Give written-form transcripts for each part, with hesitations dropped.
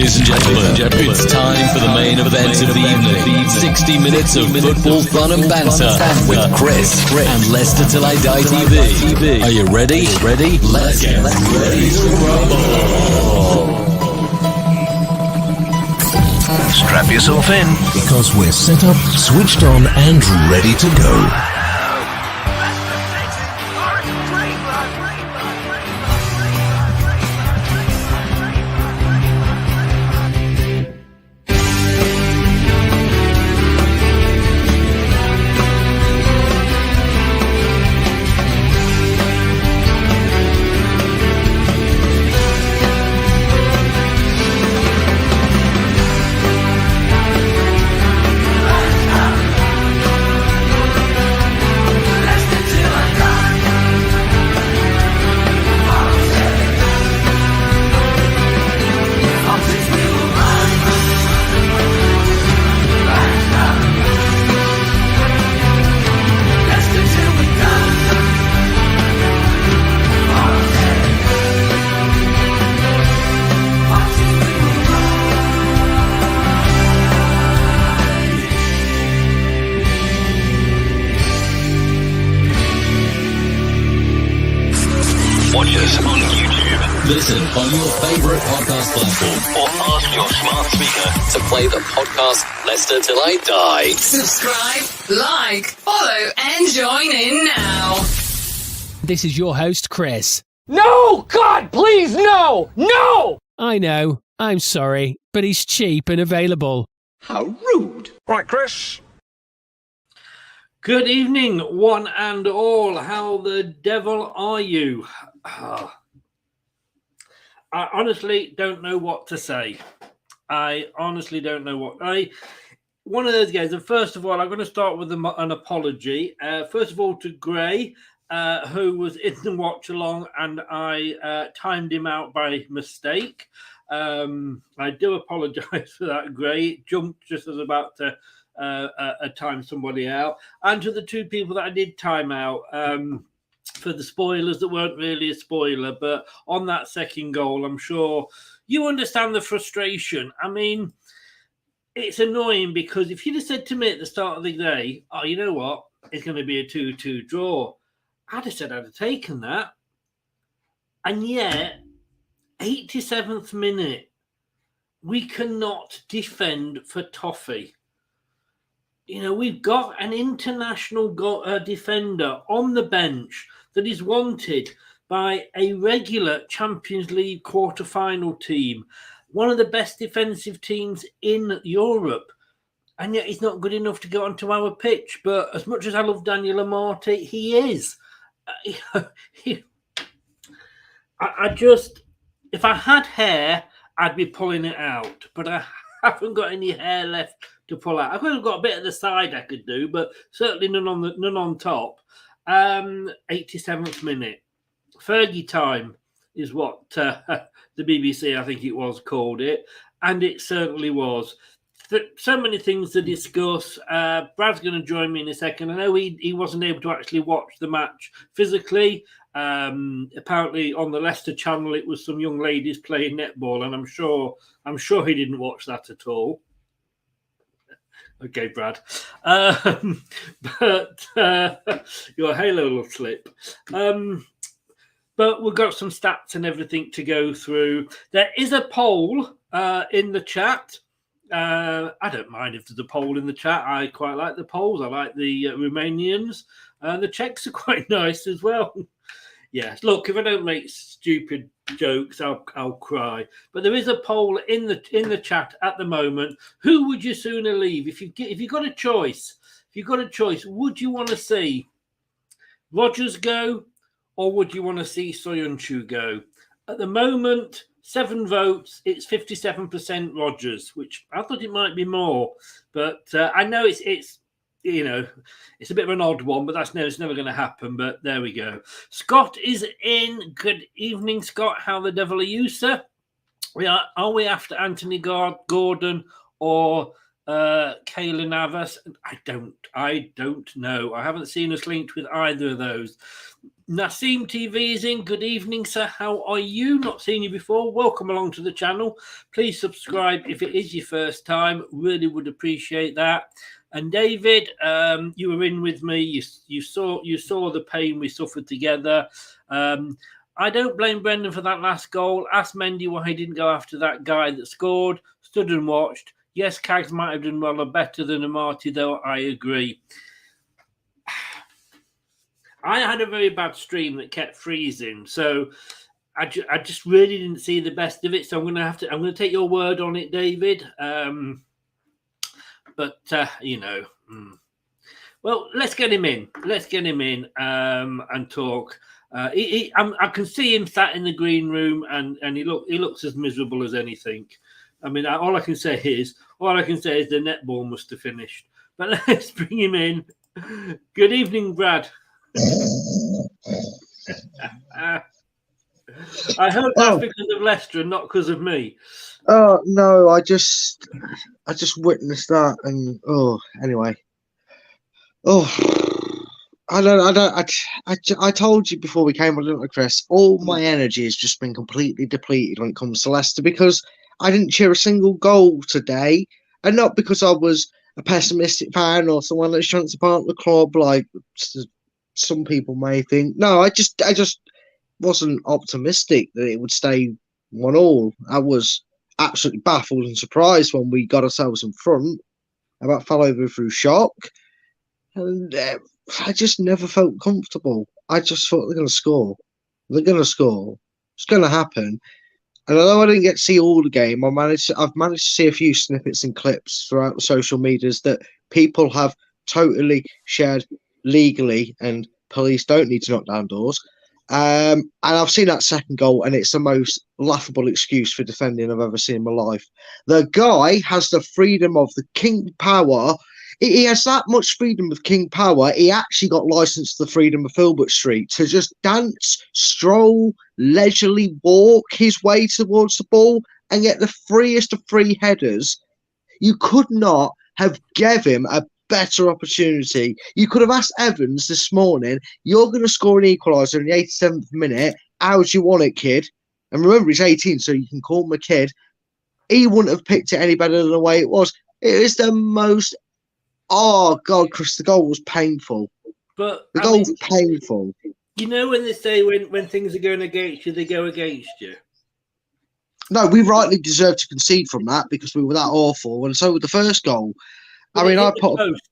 Ladies and gentlemen, it's time for the main event of the evening. 60 minutes of football fun and banter with Chris and Leicester Till I Die TV. Are you ready? Let's get ready to rumble. Strap yourself in, because we're set up, switched on, and ready to go. Listen on your favourite podcast platform or ask your smart speaker to play the podcast Leicester Till I Die. Subscribe, like, follow and join in now. This is your host, Chris. No! God, please, no! No! I know, I'm sorry, but he's cheap and available. How rude. Right, Chris. Good evening, one and all. How the devil are you? I honestly don't know what to say. One of those guys. And first of all, I'm going to start with an apology. First of all, to Gray, who was in the watch along, and I timed him out by mistake. I do apologise for that, Gray. It jumped just as about to time somebody out. And to the two people that I did time out, for the spoilers that weren't really a spoiler, but on that second goal, I'm sure you understand the frustration. I mean, it's annoying because if you'd have said to me at the start of the day, oh, you know what, it's going to be a 2-2 draw, I'd have said I'd have taken that. And yet, 87th minute, we cannot defend for toffee. You know, we've got an international defender on the bench that is wanted by a regular Champions League quarter-final team, one of the best defensive teams in Europe, and yet he's not good enough to get onto our pitch. But as much as I love Daniel Amati, he is. I just, if I had hair, I'd be pulling it out, but I haven't got any hair left to pull out. I've got a bit at the side I could do, but certainly none on top. 87th minute. Fergie time is what the BBC, I think it was, called it. And it certainly was. So many things to discuss. Brad's going to join me in a second. I know he wasn't able to actually watch the match physically. Apparently on the Leicester channel, it was some young ladies playing netball, and I'm sure he didn't watch that at all. Okay, Brad. But your halo will slip. But we've got some stats and everything to go through. There is a poll in the chat. I don't mind if there's a poll in the chat. I quite like the polls. I like the Romanians. The Czechs are quite nice as well. Yes, look, if I don't make stupid jokes, I'll cry. But there is a poll in the chat at the moment. Who would you sooner leave if you got a choice? Would you want to see Rodgers go, or would you want to see Soyuncu go? At the moment, 7 votes. It's 57% Rodgers, which I thought it might be more, but I know it's. You know, it's a bit of an odd one, but it's never going to happen. But there we go. Scott is in. Good evening, Scott. How the devil are you, sir? Are we after Anthony Gordon or Keylor Navas? I don't know. I haven't seen us linked with either of those. Naseem TV is in. Good evening, sir. How are you? Not seen you before. Welcome along to the channel. Please subscribe if it is your first time. Really would appreciate that. And David, you were in with me. You saw the pain we suffered together. I don't blame Brendan for that last goal. Ask Mendy why he didn't go after that guy that scored. Stood and watched. Yes, Cags might have done well or better than Amati, though. I agree. I had a very bad stream that kept freezing, so I just really didn't see the best of it. So I'm going to take your word on it, David. Well, let's get him in. Let's get him in and talk. I can see him sat in the green room, and he looks as miserable as anything. I mean, all I can say is the netball must have finished. But let's bring him in. Good evening, Brad. I hope that's because of Leicester and not because of me. Oh no, I just witnessed that, and anyway. I told you before we came on, didn't I, Chris? All my energy has just been completely depleted when it comes to Leicester because I didn't cheer a single goal today, and not because I was a pessimistic fan or someone that's trying to support the club like some people may think. No, I just wasn't optimistic that it would stay 1-1. I was absolutely baffled and surprised when we got ourselves in front. I about fell over through shock, and I just never felt comfortable. I just thought they're going to score. They're going to score. It's going to happen. And although I didn't get to see all the game, I've managed to see a few snippets and clips throughout the social medias that people have totally shared legally, and police don't need to knock down doors. And I've seen that second goal, and it's the most laughable excuse for defending I've ever seen in my life. The guy has the freedom of the king power. He has that much freedom of king power. He actually got licensed to the freedom of Filbert Street to just dance, stroll, leisurely walk his way towards the ball and get the freest of free headers. You could not have gave him a better opportunity. You could have asked Evans this morning, you're going to score an equaliser in the 87th minute. How do you want it, kid? And remember, he's 18, so you can call him a kid. He wouldn't have picked it any better than the way it was. It was the most... Oh, God, Chris, the goal was painful. But the goal was painful. You know when they say when things are going against you, they go against you? No, we rightly deserved to concede from that because we were that awful. And so with the first goal... But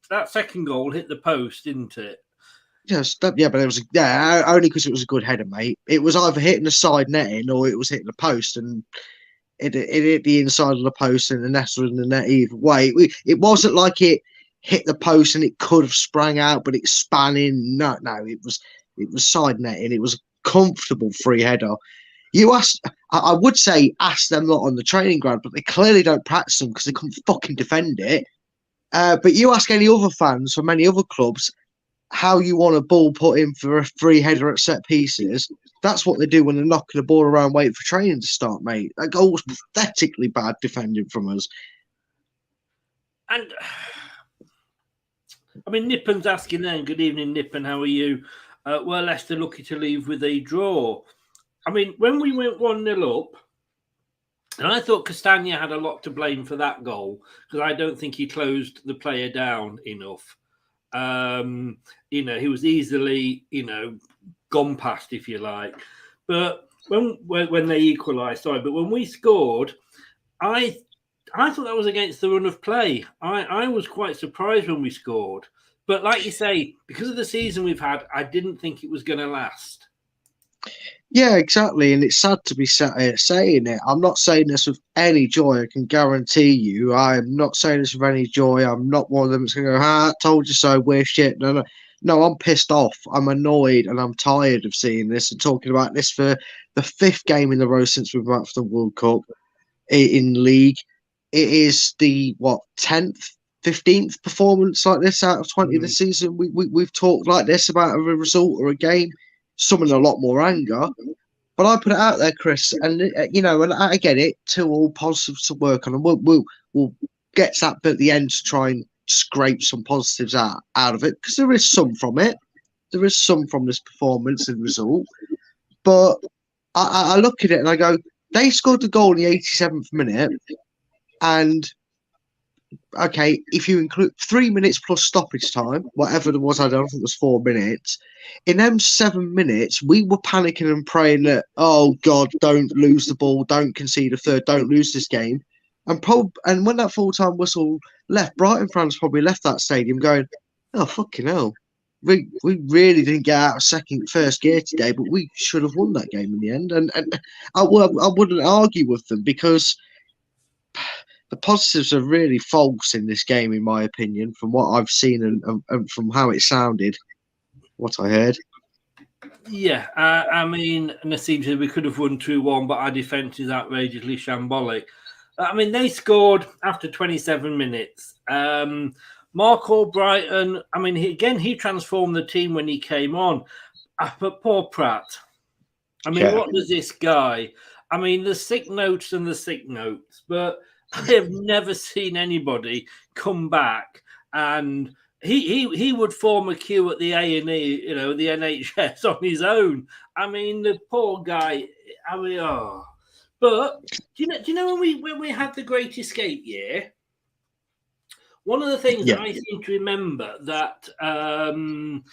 that second goal hit the post, didn't it? Yes, but it was only because it was a good header, mate. It was either hitting the side netting or it was hitting the post, and it hit the inside of the post, and the net was in the net either way. It wasn't like it hit the post and it could have sprang out, but it span in. No, it was side netting. It was a comfortable free header. I would say ask them lot on the training ground, but they clearly don't practice them because they couldn't fucking defend it. But you ask any other fans from any other clubs how you want a ball put in for a free header at set pieces. That's what they do when they're knocking the ball around waiting for training to start, mate. That goal was pathetically bad defending from us. And, I mean, Nippon's asking then, good evening, Nippon, how are you? Were Leicester lucky to leave with a draw? I mean, when we went 1-0 up, and I thought Castagna had a lot to blame for that goal because I don't think he closed the player down enough. He was easily, gone past, if you like. But when they equalised, but when we scored, I thought that was against the run of play. I was quite surprised when we scored. But like you say, because of the season we've had, I didn't think it was going to last. Yeah, exactly. And it's sad to be saying it. I'm not saying this with any joy. I can guarantee you. I'm not saying this with any joy. I'm not one of them that's going to go, told you so, we're shit. No, I'm pissed off. I'm annoyed and I'm tired of seeing this and talking about this for the 5th game in a row since we've been out for the World Cup in league. It is the, 10th, 15th performance like this out of 20 this season. We've talked like this about a result or a game. Some in a lot more anger, but I put it out there, Chris, and and I get it. 2 all positives to work on, and we'll get to that bit at the end to try and scrape some positives out of it because there is some from it. there is some from this performance and result, but I look at it and I go, they scored the goal in the 87th minute, and okay, if you include 3 minutes plus stoppage time, whatever there was, I don't think it was 4 minutes. In them 7 minutes, we were panicking and praying that, oh God, don't lose the ball, don't concede a third, don't lose this game. And when that full-time whistle left, Brighton fans probably left that stadium going, oh, fucking hell. We really didn't get out of first gear today, but we should have won that game in the end. And I wouldn't argue with them, because the positives are really false in this game, in my opinion, from what I've seen and from how it sounded, what I heard. Yeah, I mean, Nassim said we could have won 2-1, but our defence is outrageously shambolic. I mean, they scored after 27 minutes. Mark Albrighton, I mean, he transformed the team when he came on. But poor Pratt. I mean, What does this guy... I mean, the sick notes and the sick notes, but I have never seen anybody come back, and he would form a queue at the A&E, the NHS on his own. I mean, the poor guy. I mean, oh. But do you know when we had the Great Escape year? One of the things that I seem to remember that and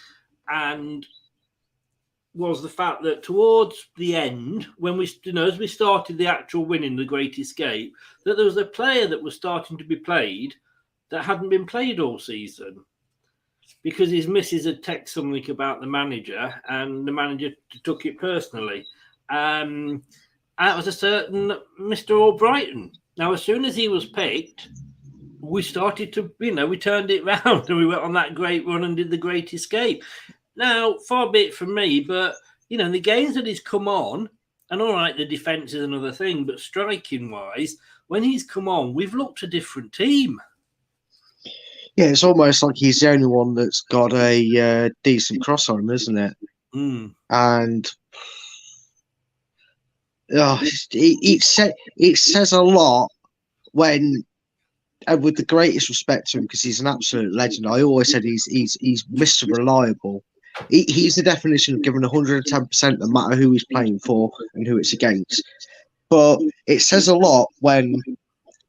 was the fact that towards the end, when we, as we started the actual winning the Great Escape, that there was a player that was starting to be played that hadn't been played all season, because his missus had texted something about the manager, and the manager took it personally. That was a certain Mr. Albrighton. Now, as soon as he was picked, we started to, we turned it round and we went on that great run and did the Great Escape. Now, far be it from me, but, the games that he's come on, and all right, the defence is another thing, but striking-wise, when he's come on, we've looked a different team. Yeah, it's almost like he's the only one that's got a decent cross on him, isn't it? Mm. And it says a lot when, and with the greatest respect to him, because he's an absolute legend. I always said he's Mr. Reliable. He's the definition of giving 110%, no matter who he's playing for and who it's against. But it says a lot when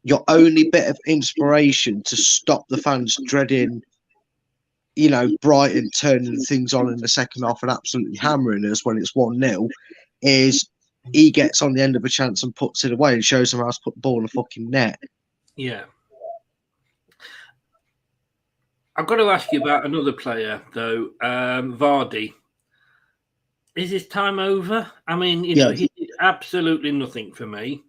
your only bit of inspiration to stop the fans dreading, Brighton turning things on in the second half and absolutely hammering us when it's 1-0, is he gets on the end of a chance and puts it away and shows them how to put the ball in the fucking net. Yeah. I've got to ask you about another player, though, Vardy. Is his time over? I mean, he did absolutely nothing for me.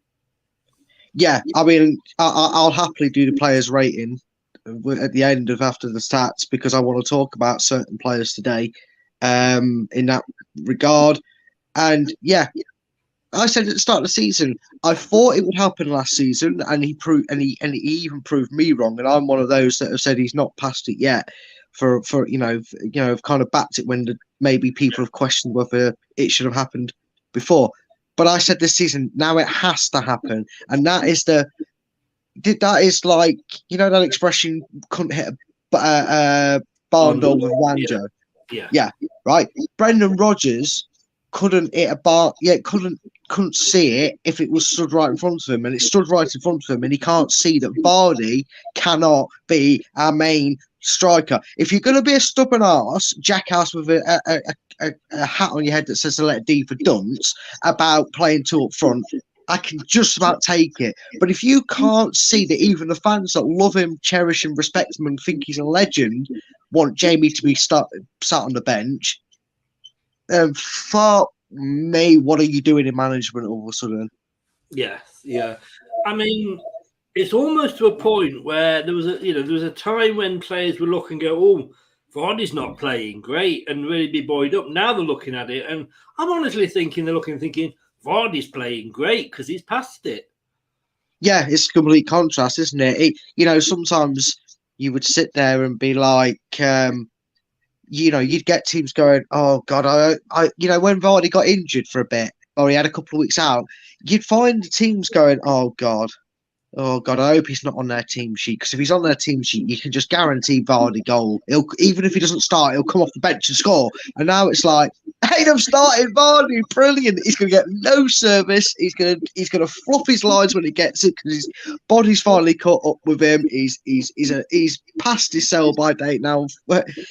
Yeah, I mean, I'll happily do the players' rating at the end of after the stats, because I want to talk about certain players today in that regard. And yeah, I said at the start of the season, I thought it would happen last season, and he even proved me wrong. And I'm one of those that have said he's not past it yet. For have kind of backed it when maybe people have questioned whether it should have happened before. But I said this season, now it has to happen, and that is like, that expression, couldn't hit a barn door with Wanjo. Yeah, right. Brendan Rodgers couldn't hit a bar. Yeah, couldn't see it if it was stood right in front of him, and it stood right in front of him, and he can't see that Vardy cannot be our main striker. If you're going to be a stubborn arse, jackass with a hat on your head that says the letter D for dunce about playing two up front, I can just about take it. But if you can't see that even the fans that love him, cherish him, respect him, and think he's a legend want Jamie to be sat on the bench, fuck me, what are you doing in management all of a sudden? Yeah. I mean, it's almost to a point where there was a time when players would look and go, oh, Vardy's not playing great, and really be buoyed up. Now they're looking at it, and I'm honestly thinking Vardy's playing great because he's past it. Yeah, it's a complete contrast, isn't it? Sometimes you would sit there and be like, you'd get teams going, oh God, I when Vardy got injured for a bit, or he had a couple of weeks out, you'd find the teams going, oh God, Oh God, I hope he's not on their team sheet, because if he's on their team sheet, you can just guarantee Vardy goal. Even if he doesn't start, he'll come off the bench and score. And now it's like, hey, they've started Vardy, brilliant. He's going to get no service. He's going to fluff his lines when he gets it, because his body's finally caught up with him. He's past his sell by date now.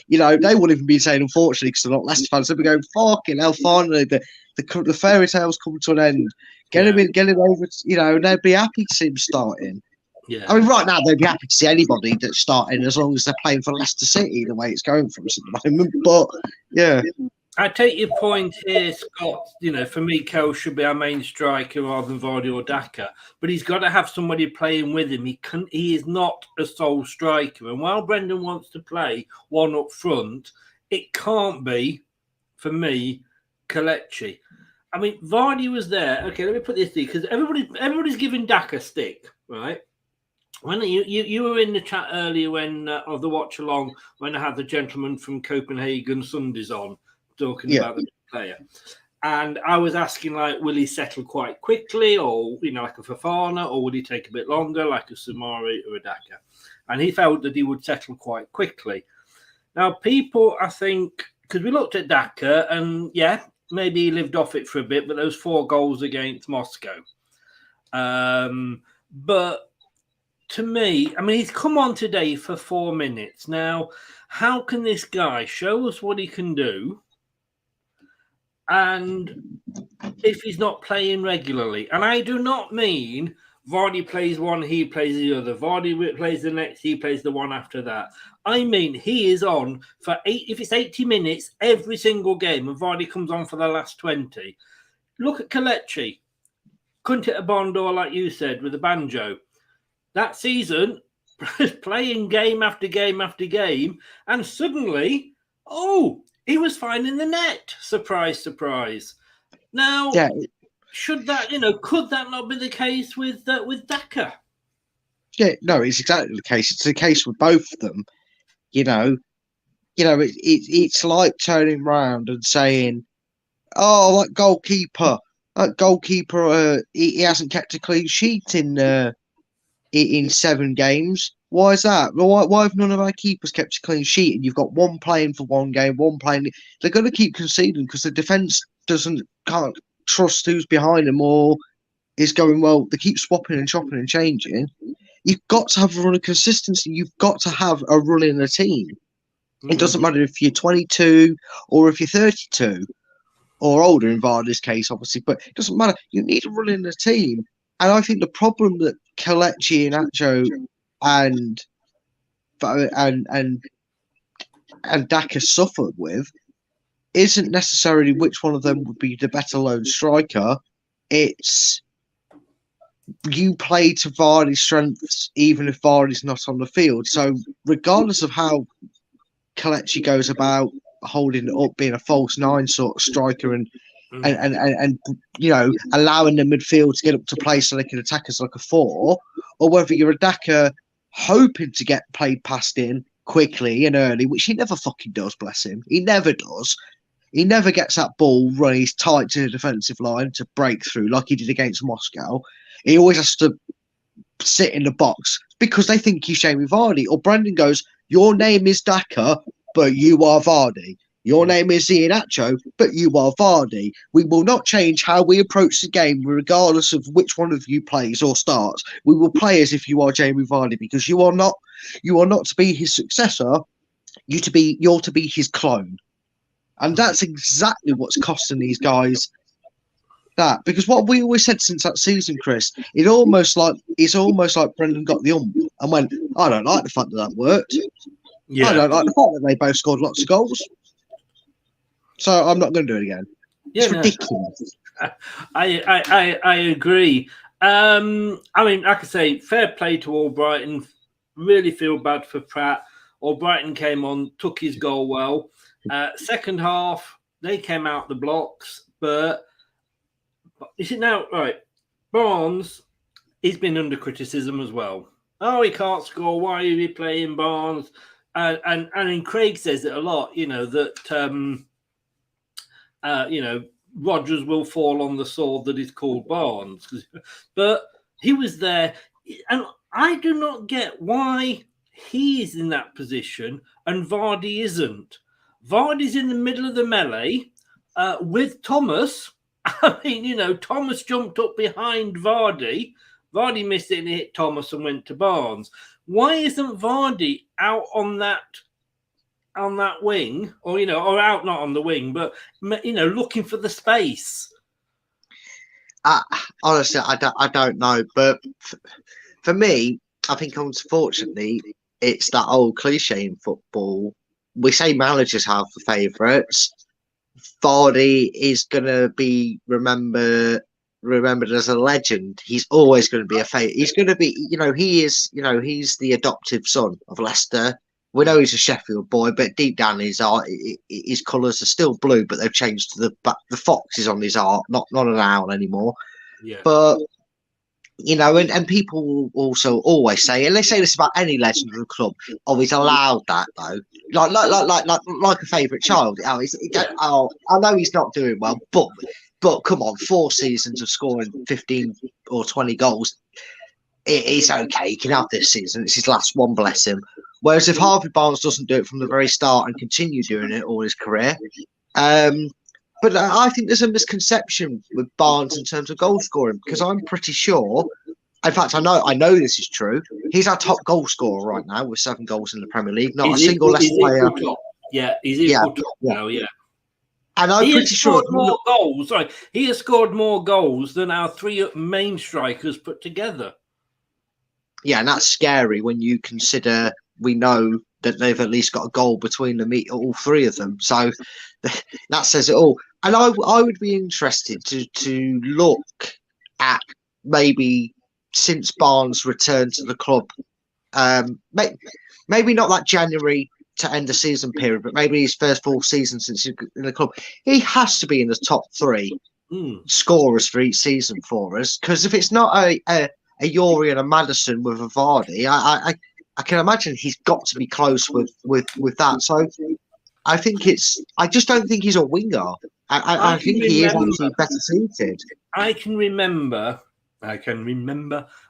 You know, they wouldn't even be saying unfortunately, because they're not Leicester fans. They'll be going, fucking hell, finally the fairy tales come to an end. Get him over. You know, they'd be happy to see him starting. Yeah. I mean, right now they'd be happy to see anybody that's starting, as long as they're playing for Leicester City the way it's going for us at the moment. But yeah, I take your point here, Scott. You know, for me, Kel should be our main striker rather than Vardy or Daka. But he's got to have somebody playing with him. He is not a sole striker. And while Brendan wants to play one up front, it can't be, for me, Kelechi. I mean, Vardy was there. Okay, let me put this thing, because everybody's giving Daka stick, right? When you were in the chat earlier when of the watch along when I had the gentleman from Copenhagen Sundays on talking about the player, and I was asking, like, will he settle quite quickly, or like a Fofana, or would he take a bit longer, like a Samari or a Daka? And he felt that he would settle quite quickly. Now, people, I think, because we looked at Daka, and maybe he lived off it for a bit, but those 4 goals against Moscow. But to me, I mean, he's come on today for 4 minutes. Now, how can this guy show us what he can do? And if he's not playing regularly, and I do not mean Vardy plays one, he plays the other. Vardy plays the next, he plays the one after that. I mean, he is on for if it's 80 minutes every single game, and Vardy comes on for the last 20. Look at Kelechi. Couldn't hit a barn door, like you said, with a banjo. That season, playing game after game after game, and suddenly, he was finding the net. Surprise, surprise. Now, should that, could that not be the case with Daka? Yeah, no, it's exactly the case. It's the case with both of them. It's like turning around and saying, "Oh, that goalkeeper, he hasn't kept a clean sheet in 7 games. Why is that? Well, why have none of our keepers kept a clean sheet? And you've got one playing for one game, one playing. They're going to keep conceding because the defense can't trust who's behind them or is going well. They keep swapping and chopping and changing. You've got to have a run of consistency. You've got to have a run in a team. It doesn't matter if you're 22 or if you're 32 or older in Vardy's case, obviously, but it doesn't matter. You need a run in the team. And I think the problem that Kelechi and Acho and Daka suffered with isn't necessarily which one of them would be the better lone striker. It's you play to Vardy's strengths, even if Vardy's not on the field. So regardless of how Kelechi goes about holding it up, being a false 9 sort of striker and allowing the midfield to get up to play so they can attack us like a 4, or whether you're a Daka hoping to get played past in quickly and early, which he never fucking does, bless him. He never does. He never gets that ball running tight to the defensive line to break through like he did against Moscow. He always has to sit in the box because they think he's Jamie Vardy. Or Brendan goes, your name is Daka, but you are Vardy. Your name is Iheanacho, but you are Vardy. We will not change how we approach the game regardless of which one of you plays or starts. We will play as if you are Jamie Vardy because you are not to be his successor. You're to be his clone. And that's exactly what's costing these guys that. Because what we always said since that season, Chris, it's almost like Brendan got the and went, I don't like the fact that worked. Yeah. I don't like the fact that they both scored lots of goals. So I'm not going to do it again. It's ridiculous. I agree. I mean, like I say, fair play to all Brighton. Really feel bad for Pratt. All Brighton came on, took his goal well. Second half, they came out the blocks. But you see now, right, Barnes, he's been under criticism as well. Oh, he can't score. Why are you playing Barnes? And Craig says it a lot, that... Rodgers will fall on the sword that is called Barnes. But he was there. And I do not get why he's in that position and Vardy isn't. Vardy's in the middle of the melee with Thomas. I mean, Thomas jumped up behind Vardy. Vardy missed it and hit Thomas and went to Barnes. Why isn't Vardy out on that wing, or out not on the wing, but looking for the space? Honestly, I don't know, but for me, I think unfortunately it's that old cliche in football. We say managers have the favourites. Vardy is going to be remembered as a legend. He's always going to be a favourite. He's going to be, he's the adoptive son of Leicester. We know he's a Sheffield boy, but deep down his colours are still blue, but they've changed to the fox is on his heart, not an owl anymore. Yeah. But and people will also always say, and they say this about any legend of the club, he's allowed that though, like a favourite child. I know he's not doing well, but come on, 4 seasons of scoring 15 or 20 goals, it's okay. He can have this season. It's his last one, bless him. Whereas if Harvey Barnes doesn't do it from the very start and continue doing it all his career, but I think there's a misconception with Barnes in terms of goal scoring, because I'm pretty sure, in fact, I know this is true. He's our top goal scorer right now with 7 goals in the Premier League. Not a single Leicester player. Yeah, he's equal top now. Yeah. And I'm pretty sure more goals. Sorry, he has scored more goals than our 3 main strikers put together. Yeah, and that's scary when you consider we know that they've at least got a goal between them, all 3 of them. So that says it all. And I would be interested to look at maybe since Barnes returned to the club, maybe not that January to end the season period, but maybe his first full season since he's in the club, he has to be in the top 3 scorers for each season for us. Because if it's not a Yori and a Maddison with a Vardy, I can imagine he's got to be close with that. So I just don't think he's a winger. I think he is actually better suited. I can remember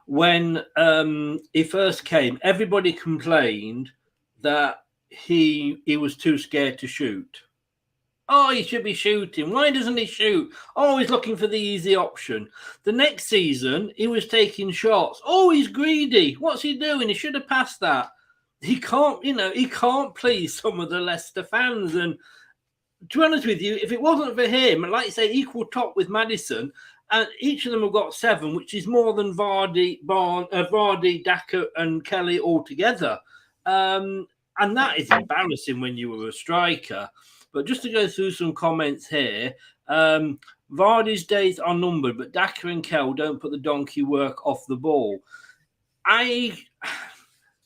when he first came, everybody complained that he was too scared to shoot. Oh, he should be shooting. Why doesn't he shoot? Oh, he's looking for the easy option. The next season, he was taking shots. Oh, he's greedy. What's he doing? He should have passed that. He can't please some of the Leicester fans. And to be honest with you, if it wasn't for him, like you say, equal top with Maddison, and each of them have got 7, which is more than Vardy, Daka, and Kelly all together. And that is embarrassing when you were a striker. But just to go through some comments here, Vardy's days are numbered, but Daka and Kell don't put the donkey work off the ball.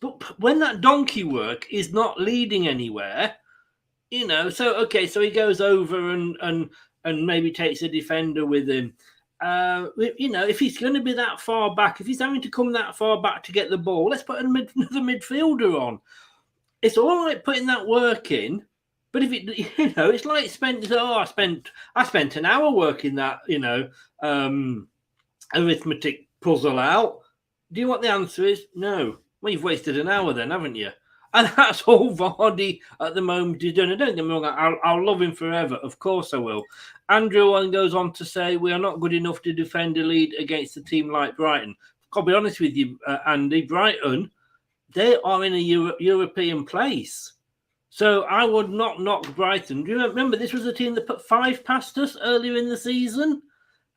But when that donkey work is not leading anywhere, so he goes over and maybe takes a defender with him. If he's going to be that far back, if he's having to come that far back to get the ball, let's put another midfielder on. It's all right putting that work in, but if it's like I spent an hour working that, arithmetic puzzle out. Do you know what the answer is? No. Well, you've wasted an hour then, haven't you? And that's all Vardy at the moment is doing. I don't get me wrong, I'll love him forever. Of course I will. Andrew goes on to say, we are not good enough to defend a lead against a team like Brighton. I'll be honest with you, Andy, Brighton, they are in a European place. So I would not knock Brighton. Do you remember this was a team that put 5 past us earlier in the season?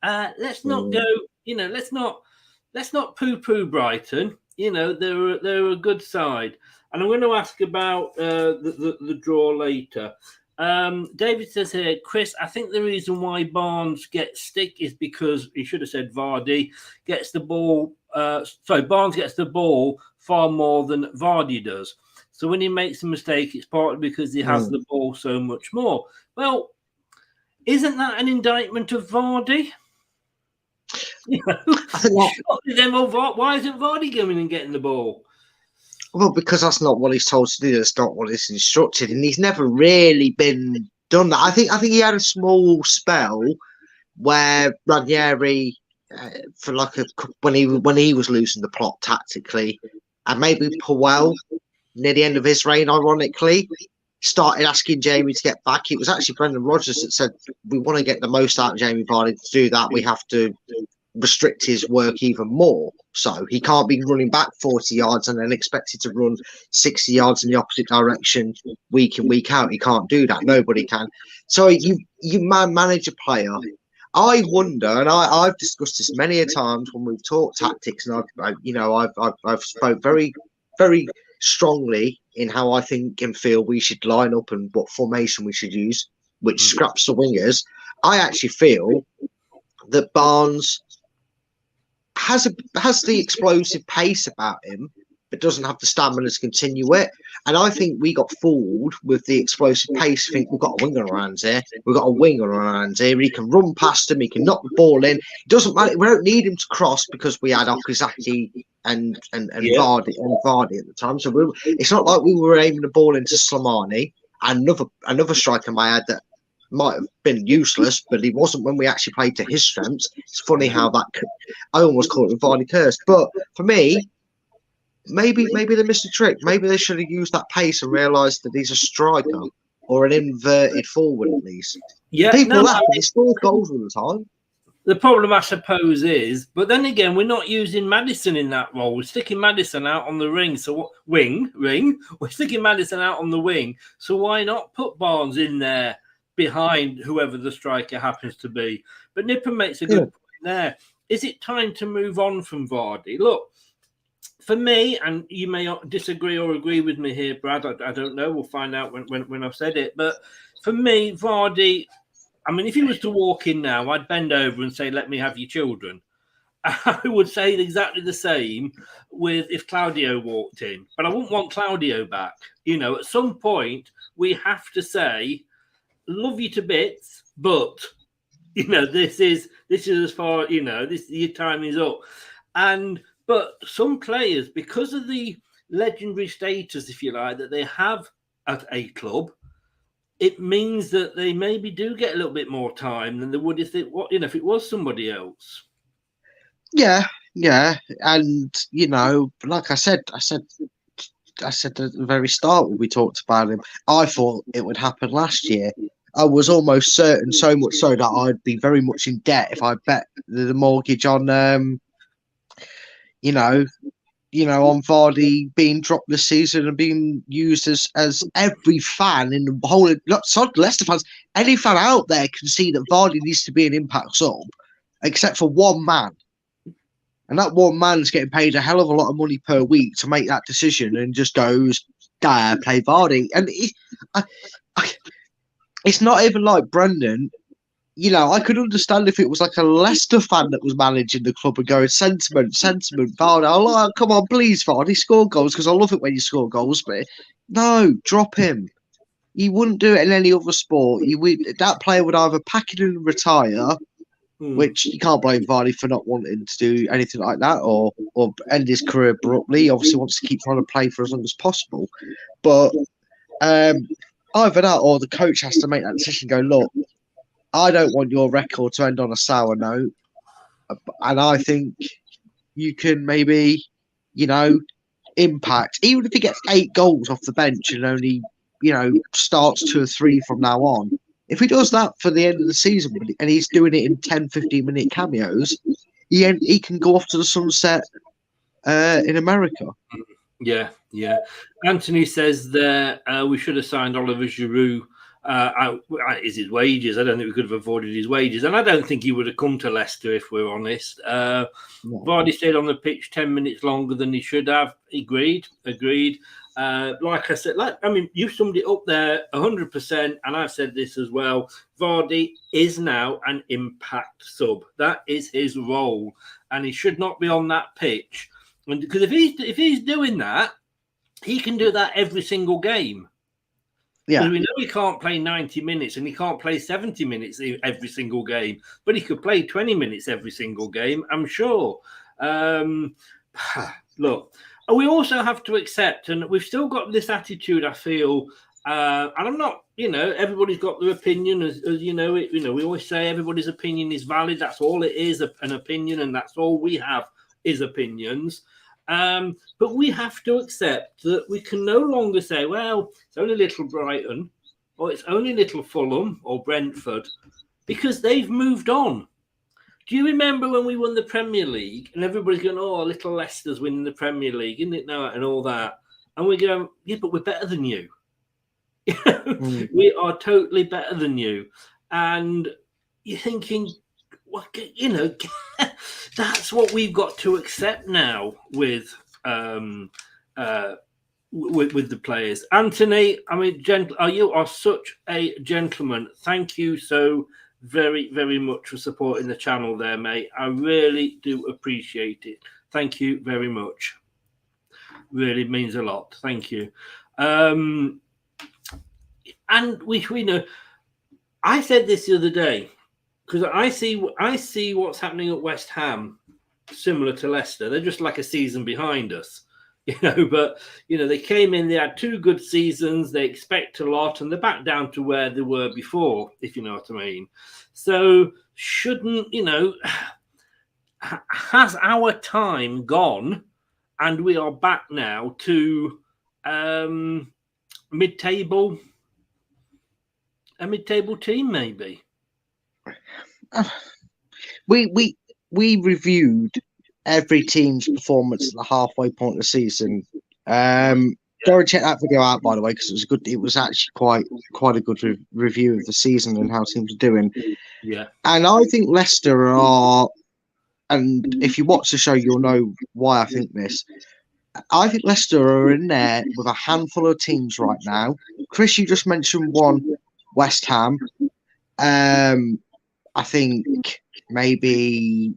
Let's not go, let's not poo-poo Brighton. They're a good side. And I'm going to ask about the draw later. David says here, Chris, I think the reason why Barnes gets stick is because he should have said Vardy gets the ball. Barnes gets the ball far more than Vardy does. So when he makes a mistake, it's partly because he has the ball so much more. Well, isn't that an indictment of Vardy? Why isn't Vardy going and getting the ball? Well, because that's not what he's told to do. That's not what he's instructed, and he's never really been done that. I think he had a small spell where Ranieri for like when he was losing the plot tactically, and maybe Powell near the end of his reign, ironically, started asking Jamie to get back. It was actually Brendan Rodgers that said, we want to get the most out of Jamie Vardy. To do that, we have to restrict his work even more. So he can't be running back 40 yards and then expected to run 60 yards in the opposite direction week in, week out. He can't do that. Nobody can. So you manage a player. I wonder, and I've discussed this many a times when we've talked tactics, and I've spoke very, very strongly in how I think and feel we should line up and what formation we should use, which scraps the wingers. I actually feel that Barnes has the explosive pace about him, but doesn't have the stamina to continue it. And I think we got fooled with the explosive pace. I think we've got a winger on our hands here. We've got a winger on our hands here. He can run past him. He can knock the ball in. It doesn't matter. We don't need him to cross because we had Okazaki and Vardy at the time. So it's not like we were aiming the ball into Slimani. Another striker in my head that might have been useless, but he wasn't when we actually played to his strengths. It's funny how that I almost call it a Vardy curse. But for me, maybe they missed a trick. Maybe they should have used that pace and realised that he's a striker or an inverted forward at least. Yeah, people they score goals all the time. The problem, I suppose, is, but then again, we're not using Maddison in that role. We're sticking Maddison out on the ring. So wing. We're sticking Maddison out on the wing. So why not put Barnes in there behind whoever the striker happens to be? But Nippen makes a good point there. Is it time to move on from Vardy? Look, for me, and you may disagree or agree with me here, Brad, I don't know. We'll find out when I've said it. But for me, Vardy, I mean, if he was to walk in now, I'd bend over and say, let me have your children. I would say exactly the same with if Claudio walked in. But I wouldn't want Claudio back. You know, at some point, we have to say, love you to bits, but, you know, this is as far, you know, your time is up. But some players, because of the legendary status, if you like, that they have at a club, it means that they maybe do get a little bit more time than they would if it was somebody else. Yeah, and you know, like I said at the very start when we talked about him, I thought it would happen last year. I was almost certain, so much so that I'd be very much in debt if I bet the mortgage on, on Vardy being dropped this season and being used as every fan in the whole, not Leicester fans, any fan out there can see that Vardy needs to be an impact sub, except for one man. And that one man's getting paid a hell of a lot of money per week to make that decision and just goes, play Vardy. And it's not even like Brendan. You know, I could understand if it was like a Leicester fan that was managing the club and going, sentiment, Vardy. Oh, come on, please, Vardy, score goals, because I love it when you score goals. But no, drop him. He wouldn't do it in any other sport. That player would either pack it in and retire, which you can't blame Vardy for not wanting to do anything like that, or end his career abruptly. He obviously wants to keep trying to play for as long as possible. But either that or the coach has to make that decision and go, look, I don't want your record to end on a sour note. And I think you can maybe, impact. Even if he gets 8 goals off the bench and only, starts 2 or 3 from now on. If he does that for the end of the season and he's doing it in 10, 15-minute cameos, he can go off to the sunset in America. Yeah. Anthony says that we should have signed Oliver Giroud. Is his wages? I don't think we could have avoided his wages, and I don't think he would have come to Leicester if we're honest. Vardy stayed on the pitch 10 minutes longer than he should have. Agreed. Like I said, you summed it up there 100%, and I've said this as well. Vardy is now an impact sub. That is his role, and he should not be on that pitch. And because if he's doing that, he can do that every single game. Yeah, we know he can't play 90 minutes and he can't play 70 minutes every single game, but he could play 20 minutes every single game, I'm sure. Look, we also have to accept, and we've still got this attitude, I feel, And I'm not, everybody's got their opinion, as we always say, everybody's opinion is valid. That's all it is, an opinion, and that's all we have is opinions. But we have to accept that we can no longer say, well, it's only little Brighton, or it's only little Fulham or Brentford, because they've moved on. Do you remember when we won the Premier League and everybody's going, oh, little Leicester's winning the Premier League, isn't it now, and all that? And we go, yeah, but we're better than you. We are totally better than you. And you're thinking, well, that's what we've got to accept now with the players. Anthony, I mean, you are such a gentleman. Thank you so very, very much for supporting the channel there, mate. I really do appreciate it. Thank you very much. Really means a lot. Thank you. And we know, I said this the other day, because I see what's happening at West Ham, similar to Leicester. They're just like a season behind us, but they came in, they had 2 good seasons, they expect a lot, and they're back down to where they were before, if you know what I mean. So shouldn't, has our time gone and we are back now to mid-table team, maybe? We reviewed every team's performance at the halfway point of the season. Go and check that video out, by the way, because it was actually quite a good review of the season and how teams are doing. Yeah. And I think Leicester are, and if you watch the show, you'll know why I think this. I think Leicester are in there with a handful of teams right now. Chris, you just mentioned one, West Ham. I think maybe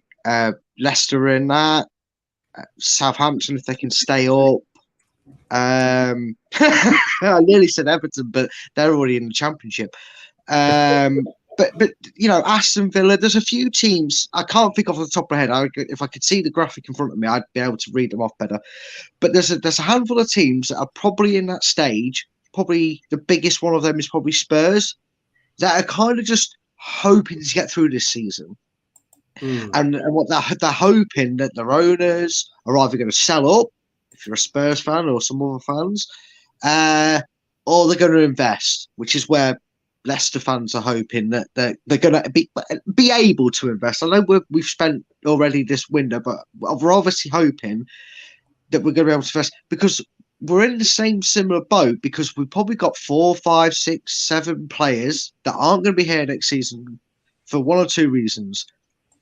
Leicester are in that. Southampton, if they can stay up. I nearly said Everton, but they're already in the Championship. But Aston Villa, there's a few teams I can't think off the top of my head. If I could see the graphic in front of me, I'd be able to read them off better. But there's a handful of teams that are probably in that stage. Probably the biggest one of them is probably Spurs, that are kind of just hoping to get through this season. And what they're hoping that their owners are either going to sell up, if you're a Spurs fan or some other fans, or they're going to invest, which is where Leicester fans are hoping that they're going to be able to invest. I know we've spent already this window, but we're obviously hoping that we're going to be able to invest, because we're in the same similar boat, because we've probably got 4, 5, 6, 7 players that aren't going to be here next season for one or two reasons.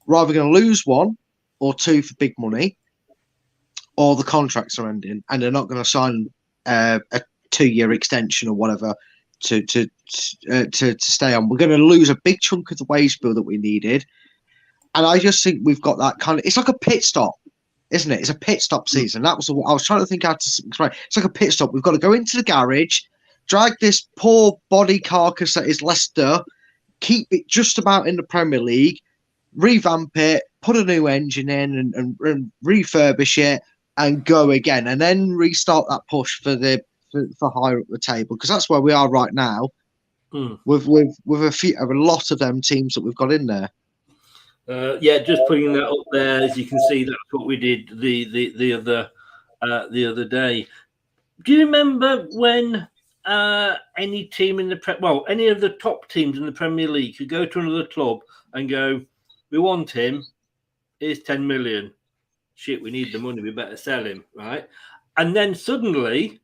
We're either going to lose 1 or 2 for big money, or the contracts are ending and they're not going to sign a 2-year extension or whatever to stay on. We're going to lose a big chunk of the wage bill that we needed. And I just think we've got that kind of, it's like a pit stop, isn't it? It's a pit stop season. That was what I was trying to think how to explain. It's like a pit stop. We've got to go into the garage, drag this poor body carcass that is Leicester, keep it just about in the Premier League, revamp it, put a new engine in and refurbish it and go again, and then restart that push for higher up the table, because that's where we are right now with a lot of them teams that we've got in there. Just putting that up there, as you can see, that's what we did the other day. Do you remember when any team in any of the top teams in the Premier League could go to another club and go, we want him, here's 10 million. Shit, we need the money, we better sell him, right? And then suddenly,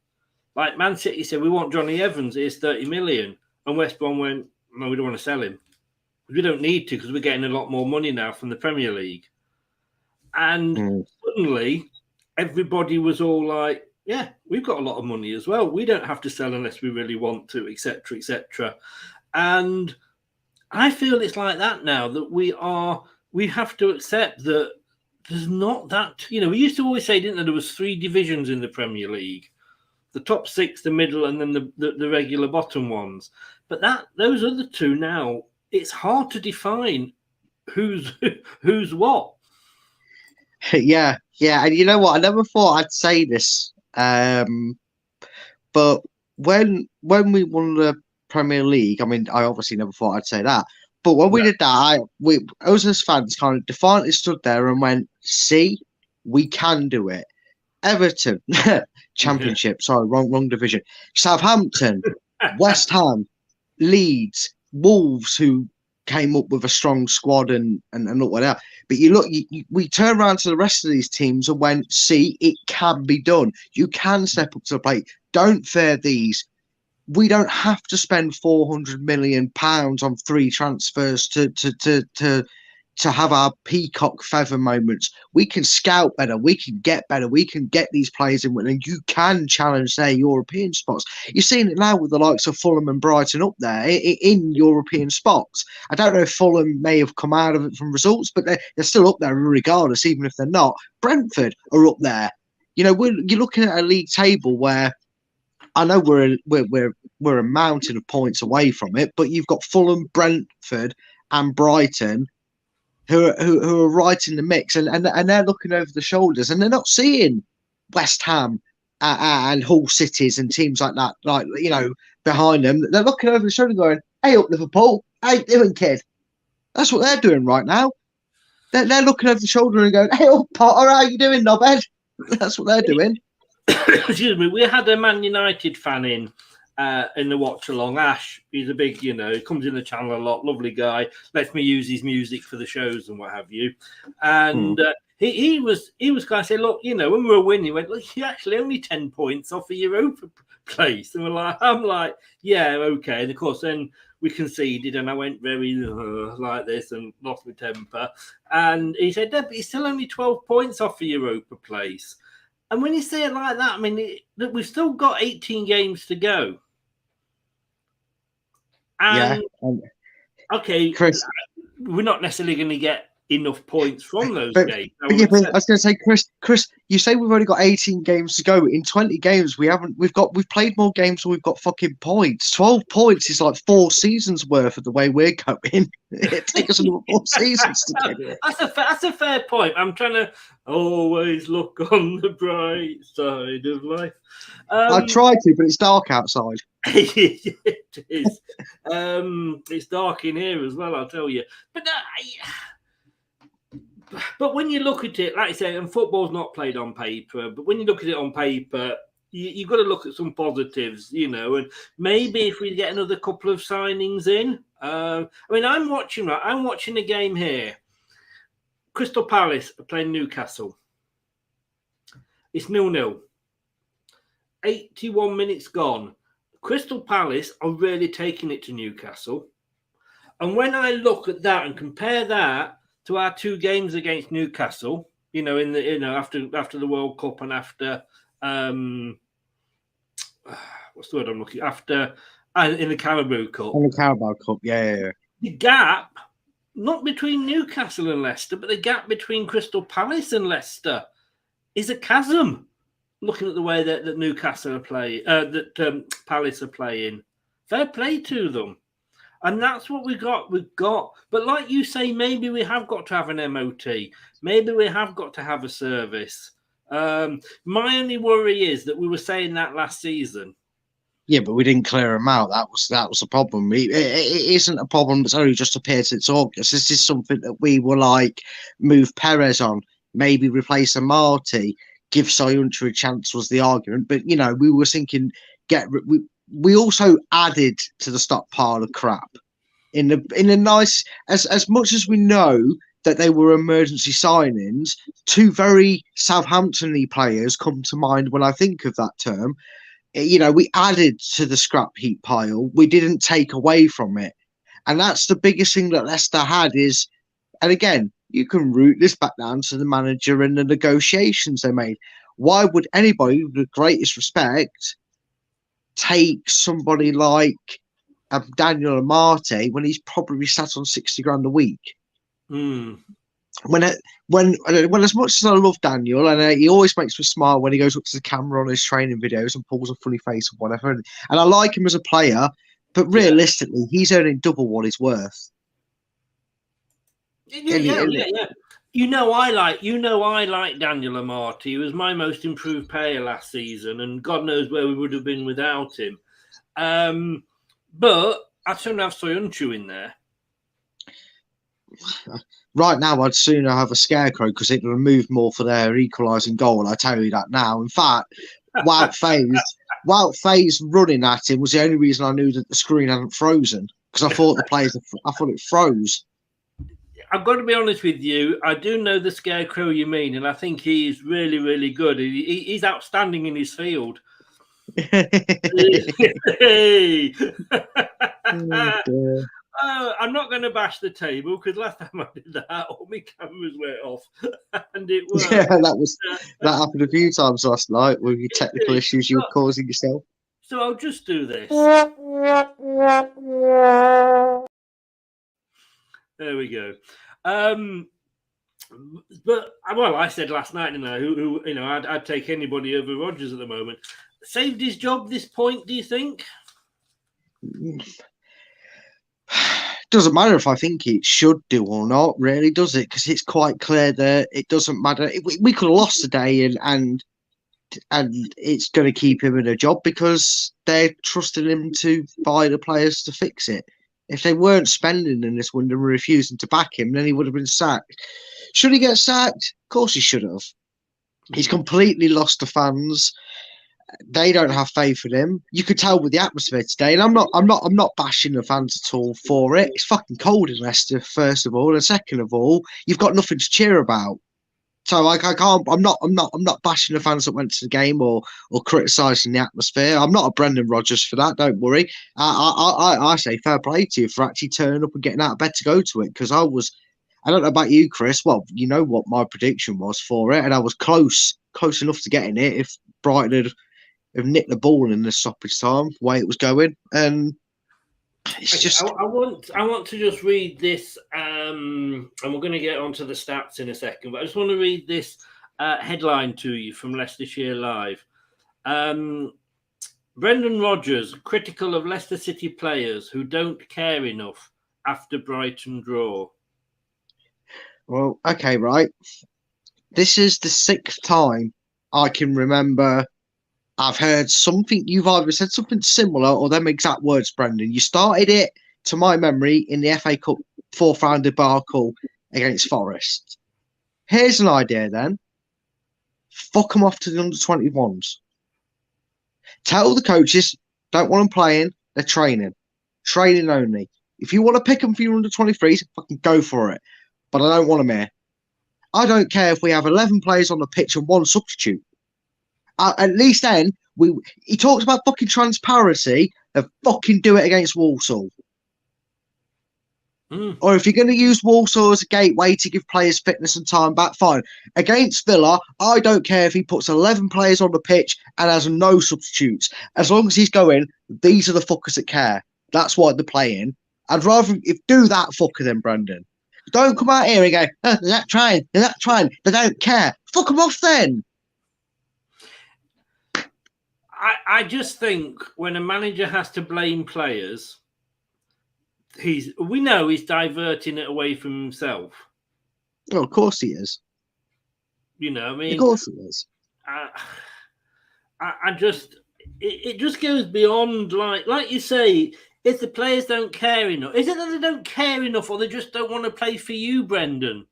like Man City said, we want Johnny Evans, here's 30 million. And West Brom went, no, we don't want to sell him. We don't need to, because we're getting a lot more money now from the Premier League. And suddenly, everybody was all like, yeah, we've got a lot of money as well. We don't have to sell unless we really want to, etc., etc. And I feel it's like that now, that we have to accept that there's not that, we used to always say, didn't there was 3 divisions in the Premier League, the top 6, the middle, and then the regular bottom ones. But those other 2 now, it's hard to define who's what. Yeah. And you know what? I never thought I'd say this, but when we won the Premier League, I mean, I obviously never thought I'd say that, but when we did that, us as fans kind of defiantly stood there and went, "See, we can do it." Everton, Championship, sorry, wrong division. Southampton, West Ham, Leeds, Wolves, who came up with a strong squad and look what that. But we turn around to the rest of these teams and went, "See, it can be done. You can step up to the plate. Don't fear these. We don't have to spend £400 million on 3 transfers to have our peacock feather moments. We can scout better. We can get better. We can get these players in, and you can challenge their European spots. You're seeing it now with the likes of Fulham and Brighton up there in European spots. I don't know if Fulham may have come out of it from results, but they're still up there regardless, even if they're not. Brentford are up there. You're looking at a league table where I know we're a mountain of points away from it, but you've got Fulham, Brentford, and Brighton who are right in the mix, and they're looking over the shoulders, and they're not seeing West Ham and Hull Cities and teams like that, behind them. They're looking over the shoulder, going, "Hey, up Liverpool, how you doing, kid?" That's what they're doing right now. They're looking over the shoulder and going, "Hey, up Potter, how you doing, knobhead?" That's what they're doing. Excuse me. We had a Man United fan in the watch along. Ash, he's a big, he comes in the channel a lot, lovely guy, lets me use his music for the shows and what have you. And he was kind of saying, "Look, when we were winning, he went, look, you're actually only 10 points off of Europa place." And I'm like, yeah, okay. And of course, then we conceded, and I went very like this and lost my temper. And he said, "No, but he's still only 12 points off of Europa place." And when you say it like that, I mean, we've still got 18 games to go. And, okay, Chris, we're not necessarily going to get enough points from those games. I was going to say, Chris, you say we've only got 18 games to go. In 20 games, we've played more games than we've got fucking points. 12 points is like 4 seasons worth of the way we're going. It takes us another 4 seasons to get it. That's a fair point. I'm trying to always look on the bright side of life. I try to, but it's dark outside. It is. It's dark in here as well, I'll tell you. But when you look at it, like I say, and football's not played on paper, but when you look at it on paper, you've got to look at some positives, and maybe if we get another couple of signings in. I mean, I'm watching a game here. Crystal Palace are playing Newcastle. It's 0-0. 81 minutes gone. Crystal Palace are really taking it to Newcastle. And when I look at that and compare that to our 2 games against Newcastle, after the World Cup and after what's the word I'm looking after in the Carabao Cup. In the Carabao Cup, yeah. The gap, not between Newcastle and Leicester, but the gap between Crystal Palace and Leicester is a chasm. Looking at the way that Newcastle are playing, that Palace are playing, fair play to them. And that's what we've got. But like you say, maybe we have got to have an MOT. Maybe we have got to have a service. My only worry is that we were saying that last season. Yeah, but we didn't clear them out. That was the problem. It isn't a problem that's only just appeared since August. This is something that we were like, move Perez on, maybe replace a Marty, give Soyuncu a chance was the argument. But, we were thinking, we also added to the stockpile of crap in a nice, as much as we know that they were emergency signings. 2 very Southampton-y players come to mind when I think of that term. We added to the scrap heap pile. We didn't take away from it. And that's the biggest thing that Leicester had is, and again, you can root this back down to the manager and the negotiations they made. Why would anybody, with the greatest respect, take somebody like Daniel Amate when he's probably sat on 60 grand a week? When as much as I love Daniel, and he always makes me smile when he goes up to the camera on his training videos and pulls a funny face or whatever, and I like him as a player, but realistically, he's earning double what he's worth. Yeah. I like Daniel Amate. He was my most improved player last season, and God knows where we would have been without him. But I'd sooner have Soyuncu in there. Right now, I'd sooner have a Scarecrow because it would remove more for their equalising goal. I tell you that now. In fact, Wout Faye's running at him was the only reason I knew that the screen hadn't frozen because I thought I thought it froze. I've got to be honest with you. I do know the Scarecrow you mean, and I think he's really, really good. He's outstanding in his field. Hey. I'm not going to bash the table because last time I did that, all my cameras went off, and it worked. Yeah, that happened a few times last night with your technical issues you were causing yourself. So I'll just do this. There we go. But I said last night, didn't I? Who I'd take anybody over Rodgers at the moment. Saved his job this point, do you think? Doesn't matter if I think it should do or not, really, does it? Because it's quite clear that it doesn't matter. We could have lost today, and it's going to keep him in a job because they're trusting him to buy the players to fix it. If they weren't spending in this window and refusing to back him, then he would have been sacked. Should he get sacked? Of course he should have. He's completely lost the fans. They don't have faith in him. You could tell with the atmosphere today, and I'm not bashing the fans at all for it. It's fucking cold in Leicester, first of all, and second of all, you've got nothing to cheer about. So like I can't. I'm not bashing the fans that went to the game or criticising the atmosphere. I'm not a Brendan Rodgers for that. Don't worry. I say fair play to you for actually turning up and getting out of bed to go to it because I don't know about you, Chris. Well, you know what my prediction was for it, and I was close enough to getting it if Brighton have nicked the ball in the stoppage time, the way it was going, and it's just. I want to just read this, and we're going to get onto the stats in a second. But I just want to read this headline to you from Leicestershire Live. Brendan Rodgers critical of Leicester City players who don't care enough after Brighton draw. Well, okay, right. This is the 6th time I can remember I've heard something, you've either said something similar or them exact words, Brendan. You started it, to my memory, in the FA Cup 4th round debacle against Forest. Here's an idea then. Fuck them off to the under-21s. Tell the coaches, don't want them playing, they're training. Training only. If you want to pick them for your under-23s, fucking go for it. But I don't want them here. I don't care if we have 11 players on the pitch and 1 substitute. At least then, he talks about fucking transparency and fucking do it against Walsall. Or if you're going to use Walsall as a gateway to give players fitness and time back, fine. Against Villa, I don't care if he puts 11 players on the pitch and has no substitutes. As long as he's going, these are the fuckers that care. That's why they're playing. I'd rather do that fucker than Brendan. Don't come out here and go, oh, they're not trying, they don't care. Fuck them off then. I just think when a manager has to blame players, we know he's diverting it away from himself. Oh, of course he is. You know, I mean, of course he is. It just goes beyond like you say. If the players don't care enough, is it that they don't care enough, or they just don't want to play for you, Brendan?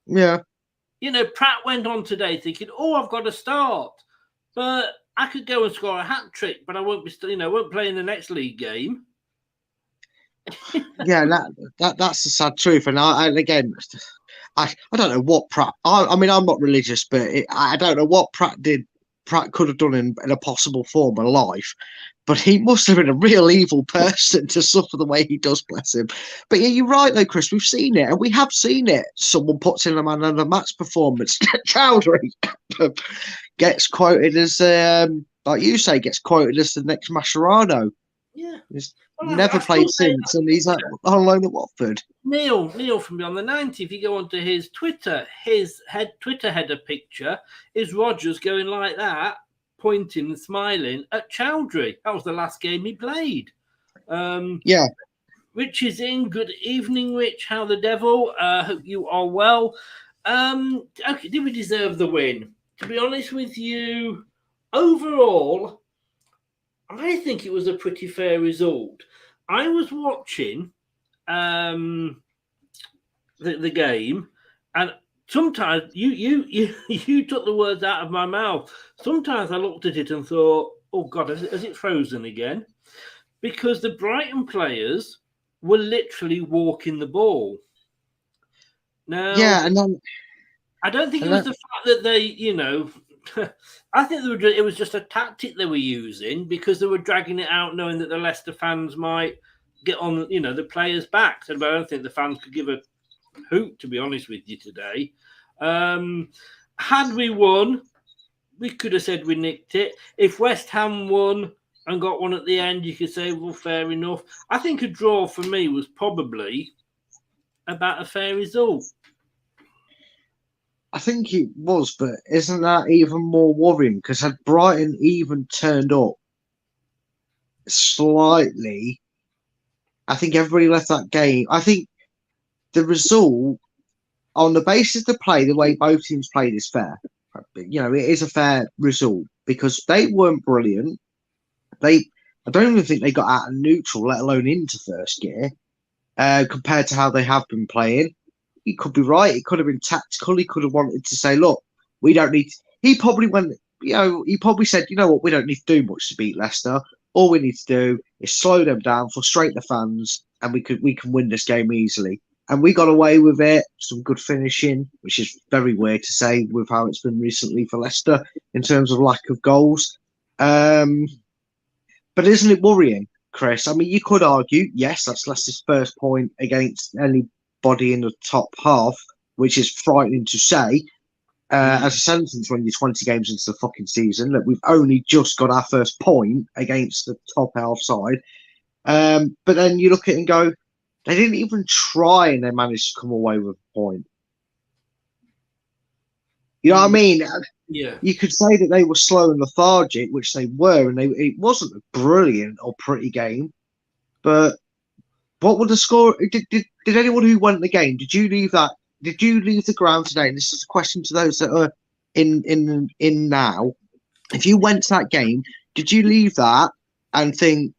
Yeah. You know, Pratt went on today thinking, "Oh, I've got to start, but I could go and score a hat trick, but I won't be, won't play in the next league game." Yeah, that's the sad truth. And I don't know what Pratt. I mean, I'm not religious, but I don't know what Pratt could have done in a possible form of life. But he must have been a real evil person to suffer the way he does, bless him. But yeah, you're right though, Chris. We've seen it, and we have seen it. Someone puts in a man of the match performance. Chowdhury gets quoted as, like you say, gets quoted as the next Mascherano. Yeah, he's never played since, and he's on loan at Watford. Neil from Beyond the 90. If you go onto his Twitter, Twitter header picture is Rodgers going like that, pointing and smiling at Chowdhury. That was the last game he played. Yeah. Rich is in. Good evening, Rich. How the devil? Hope you are well. Okay, did we deserve the win? To be honest with you, overall, I think it was a pretty fair result. I was watching the game, and sometimes you took the words out of my mouth. Sometimes I looked at it and thought, "Oh God, has it frozen again?" Because the Brighton players were literally walking the ball. Now, Yeah, and then I don't think it was the fact that they, I think it was just a tactic they were using because they were dragging it out, knowing that the Leicester fans might get on, the players' backs. And I don't think the fans could give a hoot, to be honest with you, today. Had we won, we could have said we nicked it. If West Ham won and got one at the end, you could say, well, fair enough. I think a draw for me was probably about a fair result. I think it was, but isn't that even more worrying? Because had Brighton even turned up slightly, I think everybody left that game. I think the result, on the basis of play, the way both teams played, is fair. It is a fair result because they weren't brilliant. I don't even think they got out of neutral, let alone into first gear, compared to how they have been playing. He could be right. It could have been tactical. He could have wanted to say, look, we don't need... He probably went, he probably said, you know what, we don't need to do much to beat Leicester. All we need to do is slow them down, frustrate the fans, and we can win this game easily. And we got away with it. Some good finishing, which is very weird to say with how it's been recently for Leicester in terms of lack of goals. But isn't it worrying, Chris? I mean, you could argue, yes, that's Leicester's first point against anybody in the top half, which is frightening to say as a sentence when you're 20 games into the fucking season. Look, we've only just got our first point against the top half side. But then you look at it and go, they didn't even try and they managed to come away with a point. You know what I mean? Yeah. You could say that they were slow and lethargic, which they were, and it wasn't a brilliant or pretty game. But what would the score? Did anyone who went the game? Did you leave that? Did you leave the ground today? And this is a question to those that are in now. If you went to that game, did you leave that and think,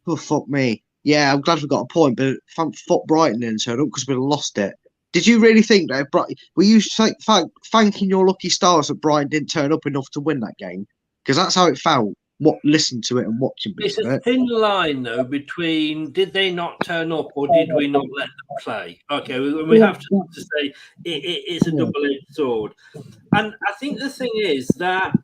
"Oh fuck me, yeah, I'm glad we got a point, but fuck Brighton didn't turn up because we'd have lost it"? Did you really think that? Were you thanking your lucky stars that Brighton didn't turn up enough to win that game? Because that's how it felt. Listen to it and watching It's it. a thin line, though, between did they not turn up or did we not let them play? Okay, we have to say it's a double-edged sword. And I think the thing is that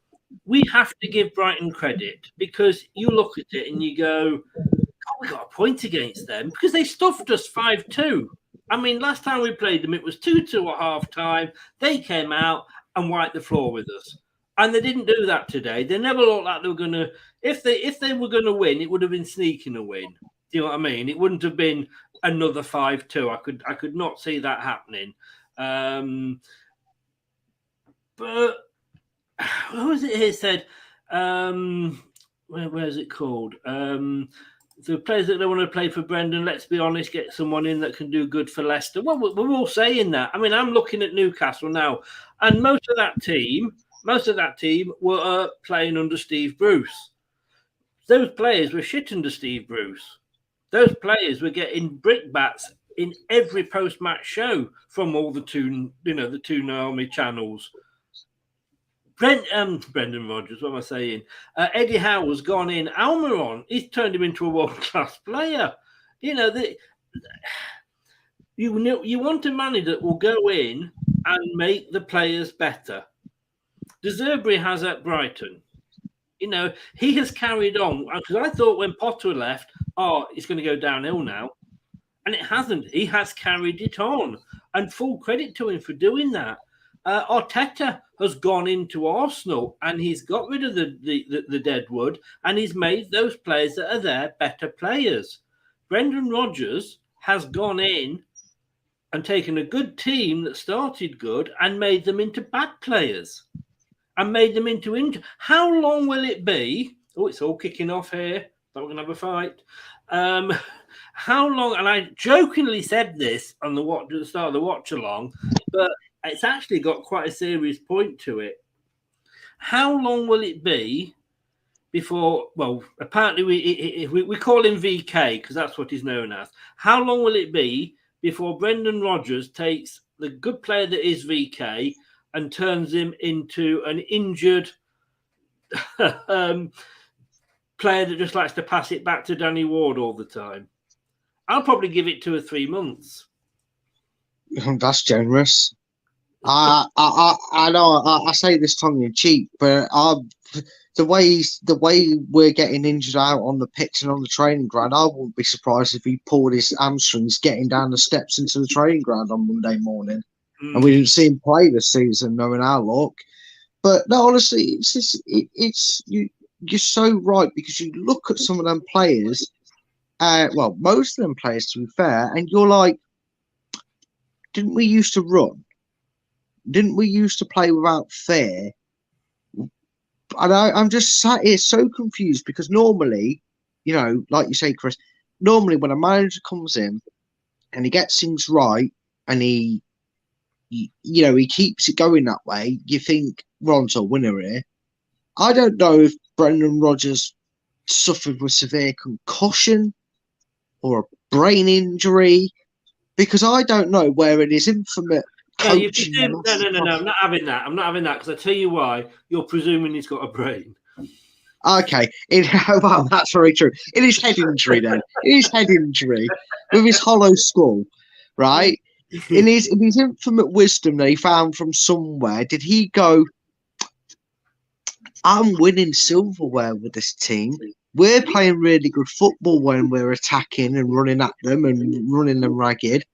we have to give Brighton credit because you look at it and you go, God, we got a point against them because they stuffed us 5-2. I mean, last time we played them, it was 2-2 at half time. They came out and wiped the floor with us. And they didn't do that today. They never looked like they were going to... If they were going to win, it would have been sneaking a win. Do you know what I mean? It wouldn't have been another 5-2. I could not see that happening. But what was it here said? Where is it called? The players that don't want to play for Brendan, let's be honest, get someone in that can do good for Leicester. Well, we're all saying that. I mean, I'm looking at Newcastle now, and most of that team were playing under Steve Bruce. Those players were shit under Steve Bruce. Those players were getting brickbats in every post-match show from all the two Naomi channels. Brendan Rodgers, what am I saying? Eddie Howe's gone in. Almiron, he's turned him into a world-class player. You want a manager that will go in and make the players better. De Zerbi has at Brighton. He has carried on. Because I thought when Potter left, it's going to go downhill now. And it hasn't. He has carried it on. And full credit to him for doing that. Arteta has gone into Arsenal and he's got rid of the deadwood and he's made those players that are there better players. Brendan Rodgers has gone in and taken a good team that started good and made them into bad players and made them into... How long will it be? Oh, it's all kicking off here. Thought we're going to have a fight. How long... And I jokingly said this on the start of the watch-along, but it's actually got quite a serious point to it. How long will it be before? Well, apparently we call him VK because that's what he's known as. How long will it be before Brendan Rodgers takes the good player that is VK and turns him into an injured player that just likes to pass it back to Danny Ward all the time? I'll probably give it 2 or 3 months. That's generous. I know I say this tongue in cheek, but the way we're getting injured out on the pitch and on the training ground, I wouldn't be surprised if he pulled his hamstrings getting down the steps into the training ground on Monday morning, and we didn't see him play this season, knowing our luck. But no, honestly, you're so right, because you look at some of them players, well, most of them players to be fair, and you're like, didn't we used to run? Didn't we used to play without fear? And I'm just sat here so confused, because normally, you know, like you say, Chris, normally when a manager comes in and he gets things right and he keeps it going that way, you think we're on to a winner here. I don't know if Brendan Rodgers suffered with severe concussion or a brain injury, because I don't know where it is infamous. No, no, I'm not having that. I'm not having that, because I tell you why. You're presuming he's got a brain. Okay, well, that's very true. In his head injury, then. In his head injury, with his hollow skull, right? In his infinite wisdom that he found from somewhere, did he go, I'm winning silverware with this team. We're playing really good football when we're attacking and running at them and running them ragged.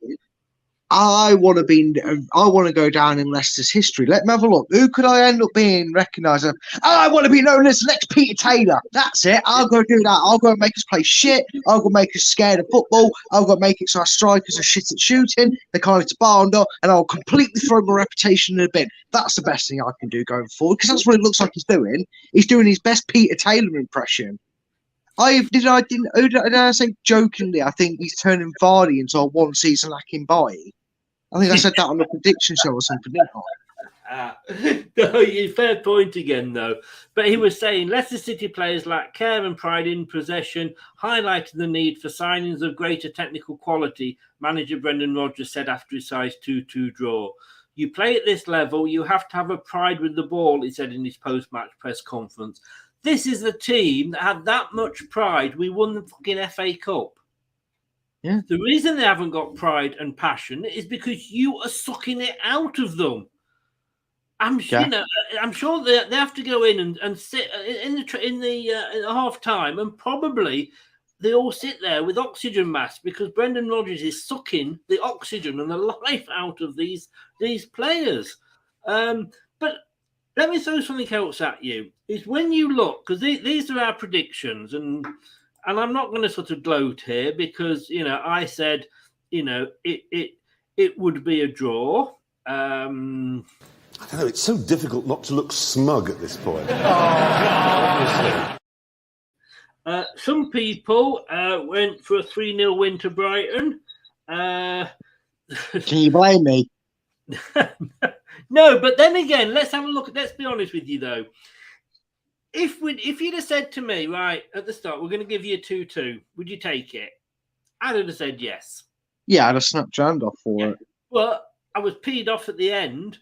I want to go down in Leicester's history. Let me have a look. Who could I end up being recognised as? I want to be known as next Peter Taylor. That's it. I'll go do that. I'll go make us play shit. I'll go make us scared of football. I'll go make it so our strikers are shit at shooting. They can't hit a bar under, and I'll completely throw my reputation in a bin. That's the best thing I can do going forward, because that's what it looks like he's doing. He's doing his best Peter Taylor impression. Did I say jokingly, I think he's turning Vardy into a one-season lacking body? I think I said that on the prediction show or something, didn't I? No, fair point again, though. But he was saying Leicester City players lack care and pride in possession, highlighting the need for signings of greater technical quality, manager Brendan Rodgers said after his size 2-2 draw. You play at this level, you have to have a pride with the ball, he said in his post-match press conference. This is the team that had that much pride. We won the fucking FA Cup. Yeah. The reason they haven't got pride and passion is because you are sucking it out of them. I'm sure they have to go in and sit in the half time, and probably they all sit there with oxygen masks, because Brendan Rodgers is sucking the oxygen and the life out of these players. But let me throw something else at you. Is when you look, because these are our predictions, and I'm not going to sort of gloat here, because I said it would be a draw. I don't know. It's so difficult not to look smug at this point. Some people went for a 3-0 win to Brighton. Can you blame me? No, but then again, let's have a look. Let's be honest with you, though. If you'd have said to me, right, at the start, we're going to give you a 2-2, would you take it? I'd have said yes. Yeah, I'd have snapped your hand off for it. But I was peed off at the end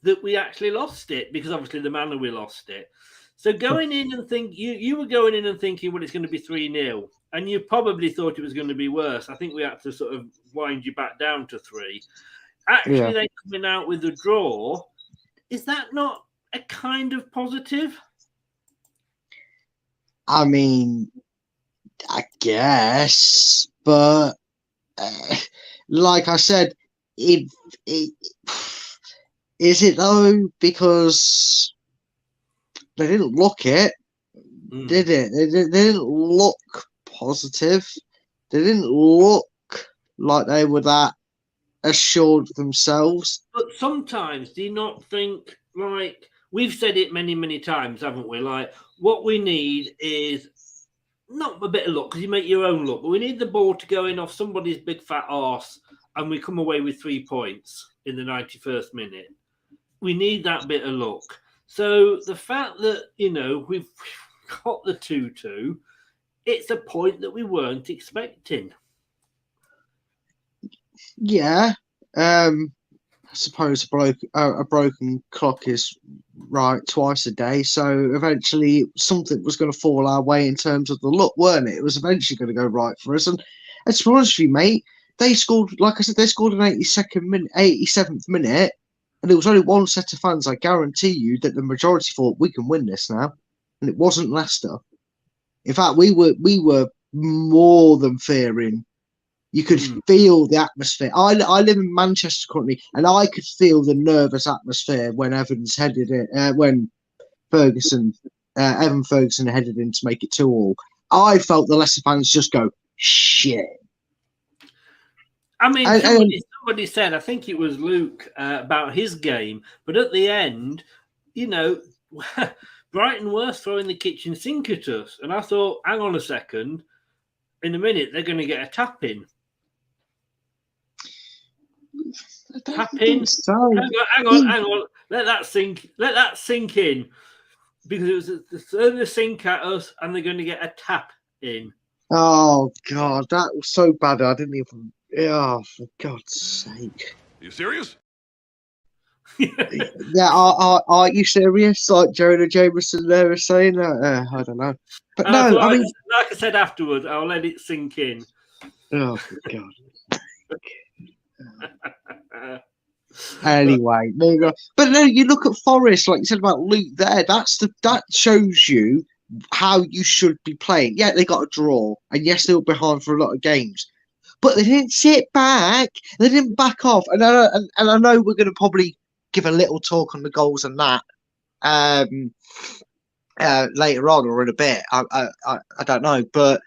that we actually lost it, because obviously the manner we lost it. So going in and you were going in and thinking, well, it's going to be 3-0, and you probably thought it was going to be worse. I think we had to sort of wind you back down to 3. Actually, then coming out with a draw, is that not a kind of positive? I mean, I guess, but like I said, is it though? Because they didn't look it, did it? They didn't look positive. They didn't look like they were that assured of themselves. But sometimes, do you not think, like, we've said it many, many times, haven't we? Like, what we need is not a bit of luck, because you make your own luck, but we need the ball to go in off somebody's big fat arse, and we come away with 3 points in the 91st minute. We need that bit of luck. So the fact that, we've got the 2-2. It's a point that we weren't expecting. Yeah. I suppose a broken clock is right twice a day. So eventually something was going to fall our way in terms of the luck, weren't it? It was eventually going to go right for us. And to be honest with you, mate, they scored, like I said, they scored an 87th minute. And there was only one set of fans, I guarantee you, that the majority thought we can win this now. And it wasn't Leicester. In fact, we were more than fearing. You could feel the atmosphere. I live in Manchester currently, and I could feel the nervous atmosphere when Evans headed it. When Evan Ferguson headed in to make it 2-2. I felt the Leicester fans just go shit. I mean, somebody said, I think it was Luke, about his game, but at the end, Brighton were throwing the kitchen sink at us, and I thought, hang on a second, in a minute they're going to get a tap in. Tap in. So. Hang on. Let that sink in, because it was throwing the sink at us, and they're going to get a tap in. Oh God, that was so bad. I didn't even. Oh, for God's sake! Are you serious? Yeah, are you serious? Like Jonah Jameson there is saying that. I don't know, but no. I mean, like I said afterwards, I'll let it sink in. Oh for God. Anyway, but no, you look at Forest, like you said about Luke there. That shows you how you should be playing. Yeah, they got a draw, and yes, they were behind for a lot of games, but they didn't sit back. They didn't back off. And I know we're going to probably give a little talk on the goals and that later on or in a bit. I don't know, but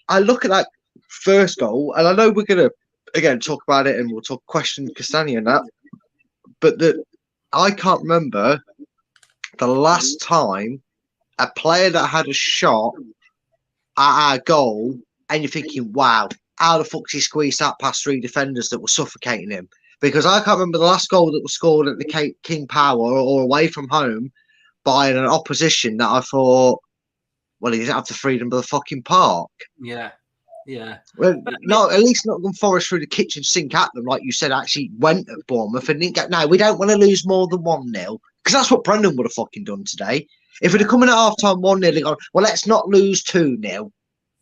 I look at that first goal, and I know we're going to again talk about it, and we'll question Castagna and that. But I can't remember the last time a player that had a shot at our goal, and you're thinking, wow, how the fuck's he squeezed that past 3 defenders that were suffocating him? Because I can't remember the last goal that was scored at the King Power or away from home by an opposition that I thought, well, he didn't have the freedom of the fucking park. Yeah. Well, no, at least Nottingham Forest threw the kitchen sink at them, like you said, actually went at Bournemouth and didn't get. No, we don't want to lose more than 1-0, because that's what Brendan would have fucking done today. If we'd have come in at half time 1-0 and gone, well, let's not lose 2-0.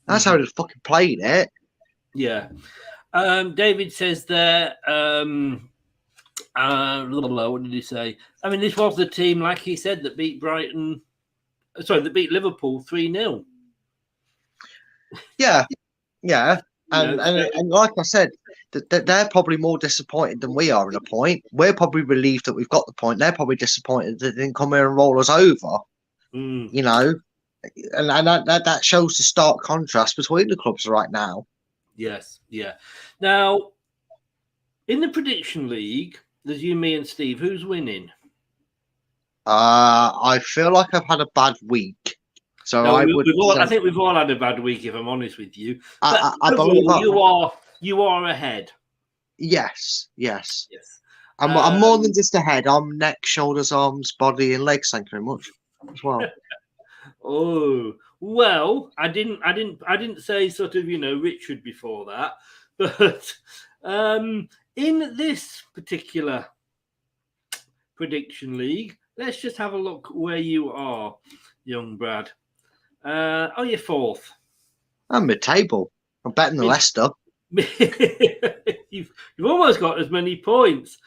That's how they'd fucking played it. Yeah. David says there, what did he say? I mean, this was the team, like he said, that beat that beat Liverpool 3-0. Yeah. And like I said, they're probably more disappointed than we are in a point. We're probably relieved that we've got the point. They're probably disappointed that they didn't come here and roll us over. And that shows the stark contrast between the clubs right now. Yes, yeah. Now, in the prediction league, there's you, me, and Steve. Who's winning? I feel like I've had a bad week. So no, I think we've all had a bad week, if I'm honest with you. I believe you are ahead. Yes. I'm more than just ahead. I'm neck, shoulders, arms, body, and legs. Thank you very much as well. Oh well, I didn't say sort of Richard before that, but in this particular prediction league, let's just have a look where you are, young Brad. You're 4th. I'm mid-table. I'm better than Leicester. You've almost got as many points.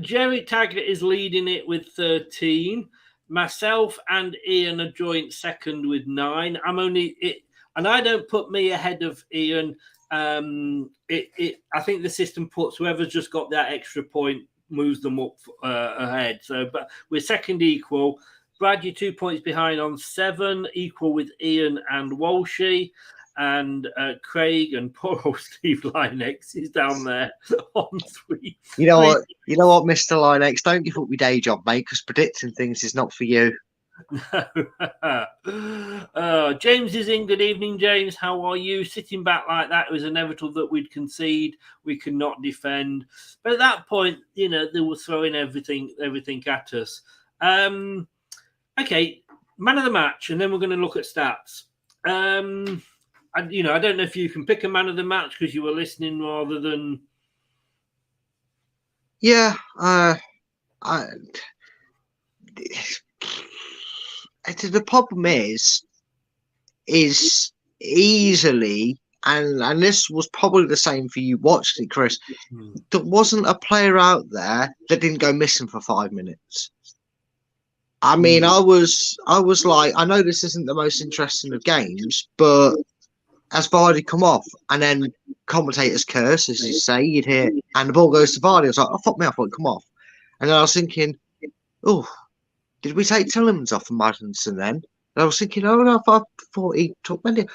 Jerry Taggart is leading it with 13. Myself and Ian are joint second with 9. And I don't put me ahead of Ian. I think the system puts whoever's just got that extra point moves them up ahead. But we're second equal. Brad, you're 2 points behind on 7, equal with Ian and Walshy. And Craig and poor old Steve Lynex is down there on 3. You know what, Mr. Lynex, don't give up your day job, mate, because predicting things is not for you. James is in. Good evening, James. How are you? Sitting back like that, it was inevitable that we'd concede. We could not defend. But at that point, they were throwing everything at us. Okay, man of the match, and then we're going to look at stats. I don't know if you can pick a man of the match because you were listening rather than. Yeah, the problem is easily, and this was probably the same for you watching it, Chris. There wasn't a player out there that didn't go missing for 5 minutes. I mean, I was like, I know this isn't the most interesting of games, but as Vardy come off, and then commentators curse, as you say, you'd hear, and the ball goes to Vardy. I was like, oh, fuck me, I thought it'd come off. And then I was thinking, oh, did we take Tillemans off and Maddison then? And I was thinking, oh, no, I thought he took Mendy.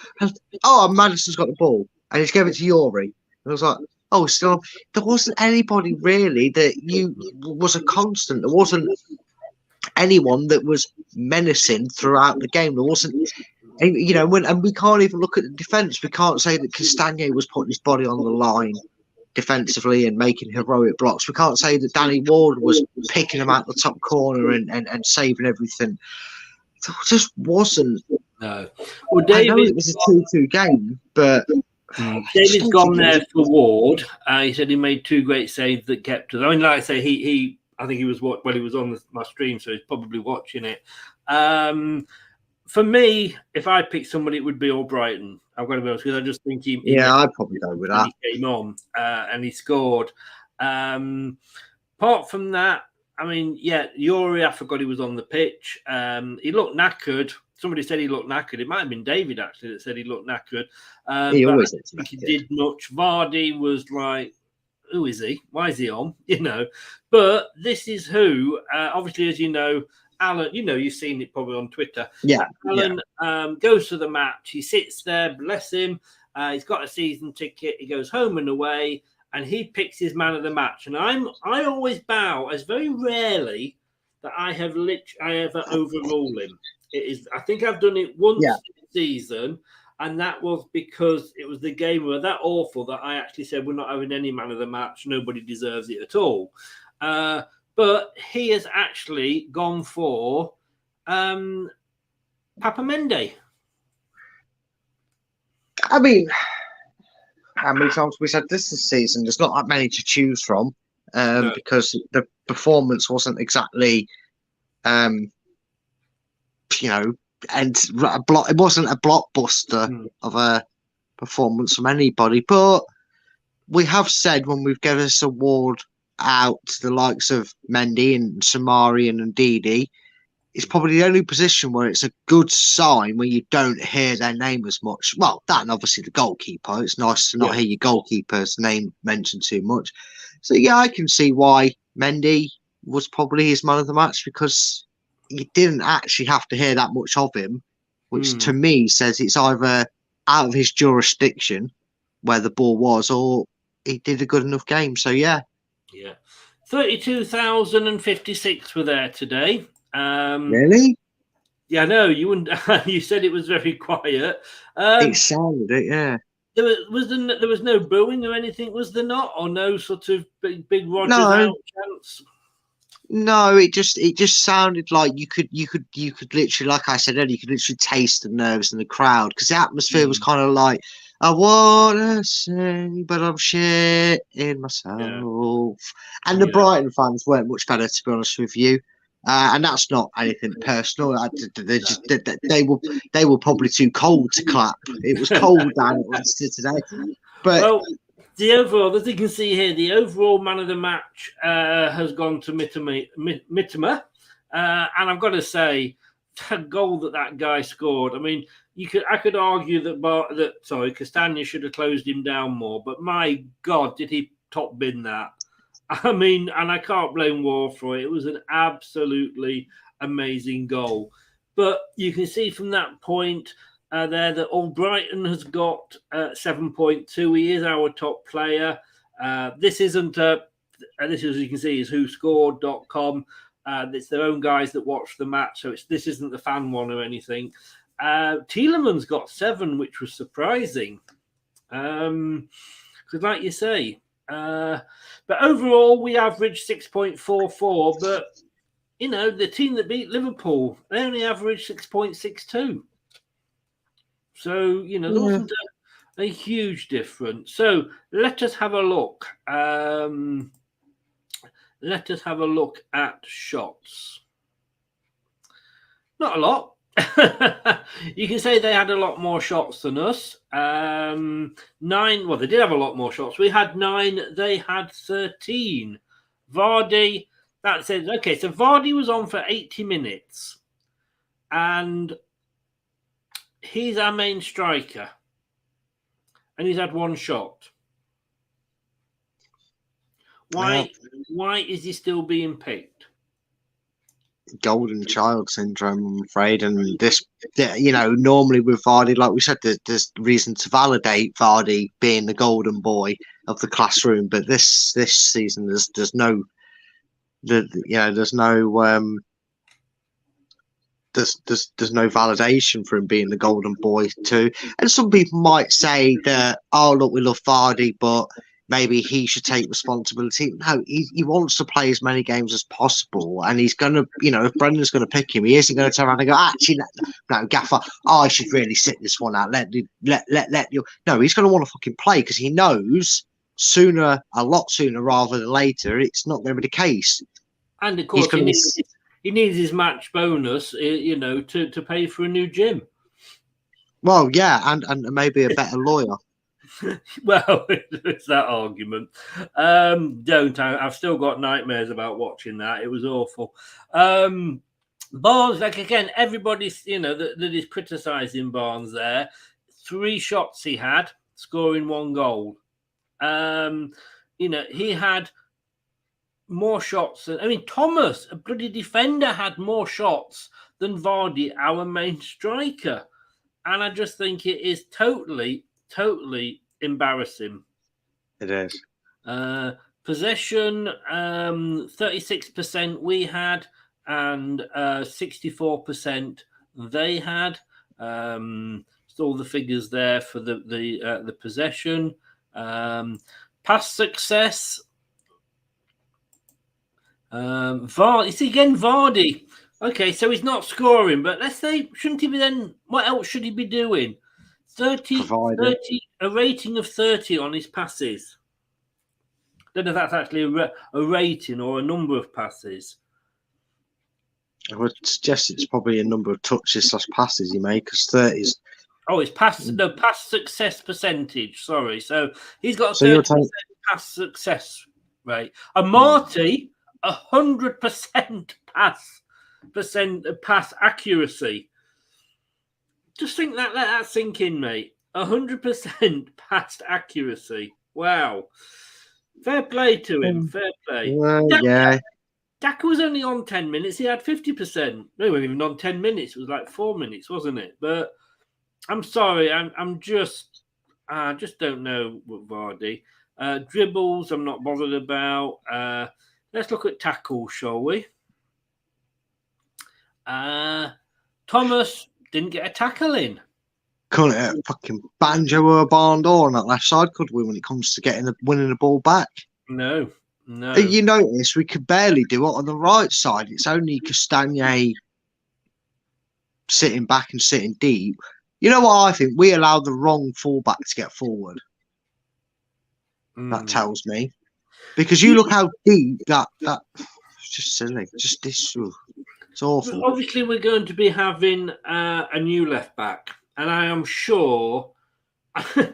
Oh, Maddison's got the ball, and he's gave it to Yori. And I was like, oh, still, there wasn't anybody really that was a constant. There wasn't anyone that was menacing throughout the game. There wasn't, and we can't even look at the defence. We can't say that Castagne was putting his body on the line defensively and making heroic blocks. We can't say that Danny Ward was picking them out the top corner and saving everything. There just wasn't. No. Well, David, I know it was a 2-2 game, but David's gone there for Ward. He said he made 2 great saves that kept us. I mean, like I say, I think he was he was on my stream, so he's probably watching it. For me, if I picked somebody, it would be Brighton. I've got to be honest, because I just think he. Yeah, I'd probably go with that. He came on and he scored. Apart from that, I mean, yeah, Yuri, I forgot he was on the pitch. He looked knackered. Somebody said he looked knackered. It might have been David, actually, that said he looked knackered. He always looks knackered. He did much. Vardy was like, who is he? Why is he on? But this is who, obviously, as you know, Alan, you've seen it probably on Twitter. Yeah. Alan goes to the match. He sits there, bless him. He's got a season ticket. He goes home and away, and he picks his man of the match. And I always bow, as very rarely that I ever overrule him. I think I've done it once this season, and that was because it was the game were that awful that I actually said we're not having any man of the match. Nobody deserves it at all. But he has actually gone for Papa Mendy. I mean, how many times we said this season? There's not that many to choose from because the performance wasn't exactly, and it wasn't a blockbuster of a performance from anybody. But we have said when we've given this award out to the likes of Mendy and Samari and Ndidi, it's probably the only position where it's a good sign when you don't hear their name as much. Well, that and obviously the goalkeeper. It's nice to not hear your goalkeeper's name mentioned too much. So, yeah, I can see why Mendy was probably his man of the match, because you didn't actually have to hear that much of him, which to me says it's either out of his jurisdiction where the ball was, or he did a good enough game. So, yeah. Yeah. 32,056 were there today. Really? Yeah, no, you wouldn't. You said it was very quiet. It sounded it, yeah. There was no booing or anything, was there not? Or no sort of big Rogers out chance? No, it just sounded like you could literally, like I said earlier, you could literally taste the nerves in the crowd, because the atmosphere was kind of like, I wanna sing, but I'm shitting myself. Yeah. And the Brighton fans weren't much better, to be honest with you. And that's not anything personal. They were probably too cold to clap. It was cold down at Leicester today. But the overall, as you can see here, the overall man of the match has gone to Mitoma. And I've got to say, that goal that guy scored. I mean, I could argue that Castagne should have closed him down more. But my God, did he top bin that? I mean, and I can't blame Ward for it. It was an absolutely amazing goal. But you can see from that point there that Brighton has got 7.2. He is our top player. This isn't this is, as you can see, is whoscored.com. It's their own guys that watch the match, so this isn't the fan one or anything. Tielemans got 7, which was surprising. Because like you say, but overall we averaged 6.44. But the team that beat Liverpool, they only averaged 6.62. So, there wasn't a huge difference. So let us have a look. Let us have a look at shots. Not a lot. You can say they had a lot more shots than us. 9. Well, they did have a lot more shots. We had 9. They had 13. Vardy, that says, okay, so Vardy was on for 80 minutes. And he's our main striker. And he's had 1 shot. Why is he still being picked? Golden child syndrome, I'm afraid. And this, normally with Vardy, like we said, there's reason to validate Vardy being the golden boy of the classroom. But this season, there's no validation for him being the golden boy too. And some people might say that, oh look, we love Vardy, but maybe he should take responsibility. No, he wants to play as many games as possible, and he's gonna, if Brendan's gonna pick him, he isn't gonna turn around and go, actually, no, Gaffer, I should really sit this one out. Let you. No, he's gonna want to fucking play because he knows a lot sooner rather than later, it's not going to be the case. And of course, he needs his match bonus, to pay for a new gym. Well, yeah, and maybe a better lawyer. Well, it's that argument. I've still got nightmares about watching that. It was awful. Barnes, again, everybody's, that is criticising Barnes there. 3 shots he had, scoring 1 goal. He had more shots than, Thomas, a bloody defender, had more shots than Vardy, our main striker. And I just think it is totally embarrassing. It is. Possession, 36% we had, and 64% they had. All the figures there for the possession. Pass success. Vardy. Okay, so he's not scoring, but let's say, shouldn't he be then? What else should he be doing? 30, a rating of 30 on his passes. Don't know if that's actually a rating or a number of passes. I would suggest it's probably a number of touches / passes he made, because 30 is. Oh, it's pass success percentage. Sorry, so he's got a 30% pass success rate. And Marty, 100% pass accuracy. Just think let that sink in, mate. 100% pass accuracy. Wow. Fair play to him. Fair play. Yeah. Daka was only on 10 minutes. He had 50%. No, he wasn't even on 10 minutes. It was like 4 minutes, wasn't it? But I'm sorry. I just don't know what Vardy. Dribbles, I'm not bothered about. Let's look at tackles, shall we? Thomas didn't get a tackle in. Couldn't hit a fucking banjo or a barn door on that left side, could we, when it comes to winning the ball back? No. You notice we could barely do it on the right side. It's only Castagne sitting back and sitting deep. You know what I think? We allowed the wrong fullback to get forward. That tells me. Because you look how deep that it's just silly. Just this. It's awful. Obviously, we're going to be having a new left back, and I am sure.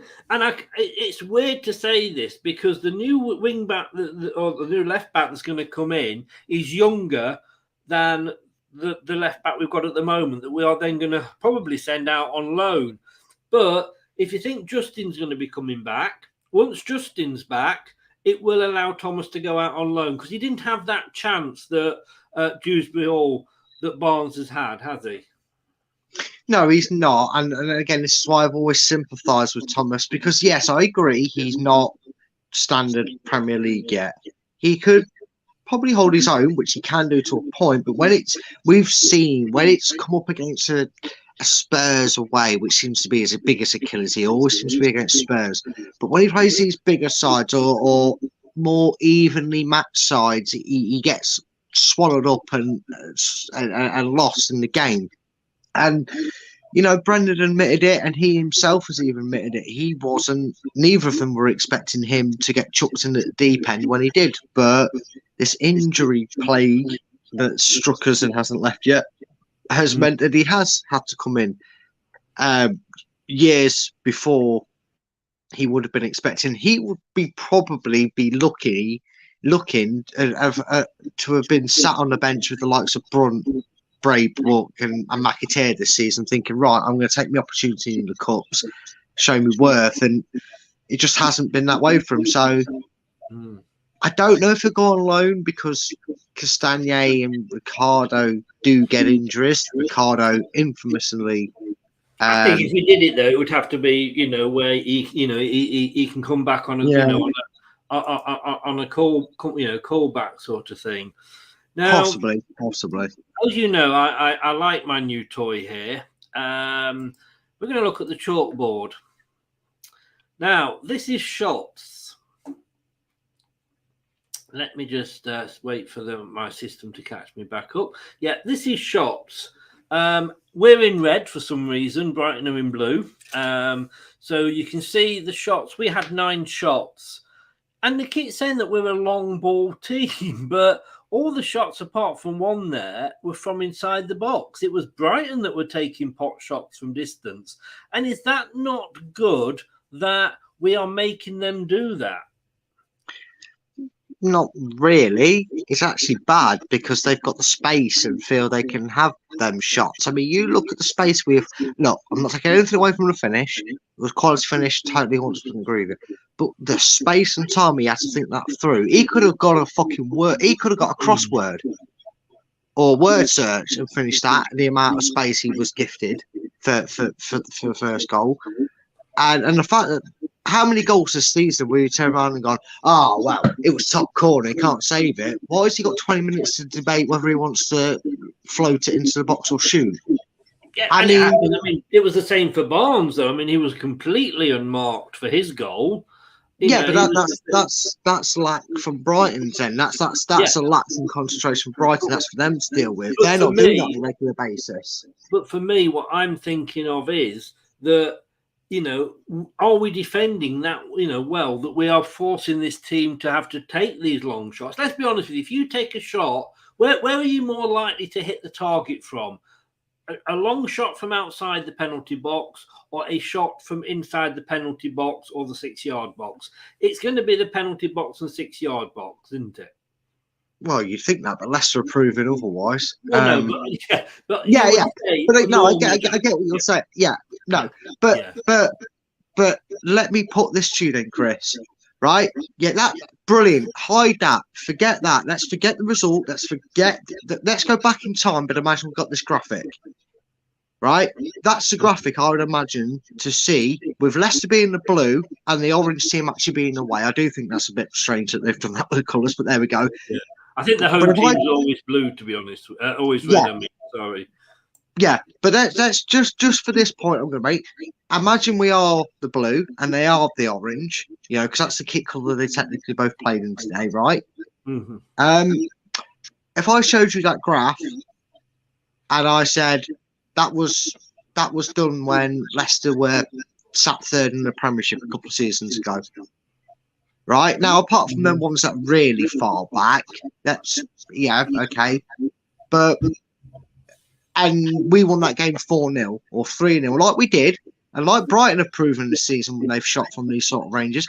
It's weird to say this because the new wing back or the new left back that's going to come in is younger than the left back we've got at the moment that we are then going to probably send out on loan. But if you think Justin's going to be coming back, once Justin's back, it will allow Thomas to go out on loan because he didn't have that chance that Dewsbury Hall that Barnes has had, has he? No, he's not. And again, this is why I've always sympathised with Thomas because, yes, I agree, he's not standard Premier League yet. He could probably hold his own, which he can do to a point. But when it's come up against a Spurs away, which seems to be his biggest Achilles, he always seems to be against Spurs. But when he plays these bigger sides or more evenly matched sides, he gets swallowed up and lost in the game. And you know, Brendan admitted it, and he himself has even admitted it. He wasn't. Neither of them were expecting him to get chucked in at the deep end when he did. But this injury plague that struck us and hasn't left yet has meant that he has had to come in years before he would have been expecting. He would probably be looking to have been sat on the bench with the likes of Brunt, Braybrook and McAteer this season, thinking, right, I'm going to take my opportunity in the cups, show me worth, and it just hasn't been that way for him. So I don't know if he'll go on loan because Castagnet and Ricardo do get injuries. Ricardo infamously. I think if he did it though, it would have to be, you know, where he can come back on a on a callback sort of thing. Now, possibly. As you know, I like my new toy here. We're going to look at the chalkboard. Now, this is shots. Let me just wait for my system to catch me back up. Yeah, this is shots. We're in red for some reason. Brighton are in blue. So you can see the shots. We had 9 shots. And they keep saying that we're a long ball team, but all the shots apart from one there were from inside the box. It was Brighton that were taking pot shots from distance. And is that not good that we are making them do that? Not really. It's actually bad because they've got the space and feel they can have them shots. I mean, you look at the space we've... Look, I'm not taking anything away from the finish. It was quality finish, totally 100% agree with it. But the space and time he had to think that through. He could have got a fucking word. He could have got a crossword or word search and finished that. The amount of space he was gifted for the first goal. And the fact that how many goals this season where you turn around and gone, oh, well, it was top corner, he can't save it. Why has he got 20 minutes to debate whether he wants to float it into the box or shoot? Yeah, I mean, it was the same for Barnes, though. I mean, he was completely unmarked for his goal. That's lack from Brighton's end. That's a lack in concentration from Brighton. That's for them to deal with. They're not doing that on a regular basis. But for me, what I'm thinking of is that, you know, are we defending that, you know, well, that we are forcing this team to have to take these long shots? Let's be honest with you. If you take a shot, where are you more likely to hit the target from? A long shot from outside the penalty box or a shot from inside the penalty box or the 6-yard box? It's going to be the penalty box and 6-yard box, isn't it? Well, you'd think that, but Leicester are proving otherwise. I get what you're saying. Yeah, no, but let me put this to you then, Chris. Right? Yeah, that brilliant. Hide that. Forget that. Let's forget the result. Let's go back in time. But imagine we've got this graphic. Right? That's the graphic I would imagine to see with Leicester being the blue and the orange team actually being the way. I do think that's a bit strange that they've done that with the colours, but there we go. Yeah. I think the home team is always blue, to be honest. Always red, I mean, sorry. Yeah, but that's just for this point I'm going to make. Imagine we are the blue and they are the orange, you know, because that's the kit colour they technically both played in today, right? Mm-hmm. If I showed you that graph and I said that was done when Leicester were sat third in the Premiership a couple of seasons ago. Right now, apart from them ones that really far back, that's okay. And we won that game 4-0 or 3-0, like we did, and like Brighton have proven this season when they've shot from these sort of ranges.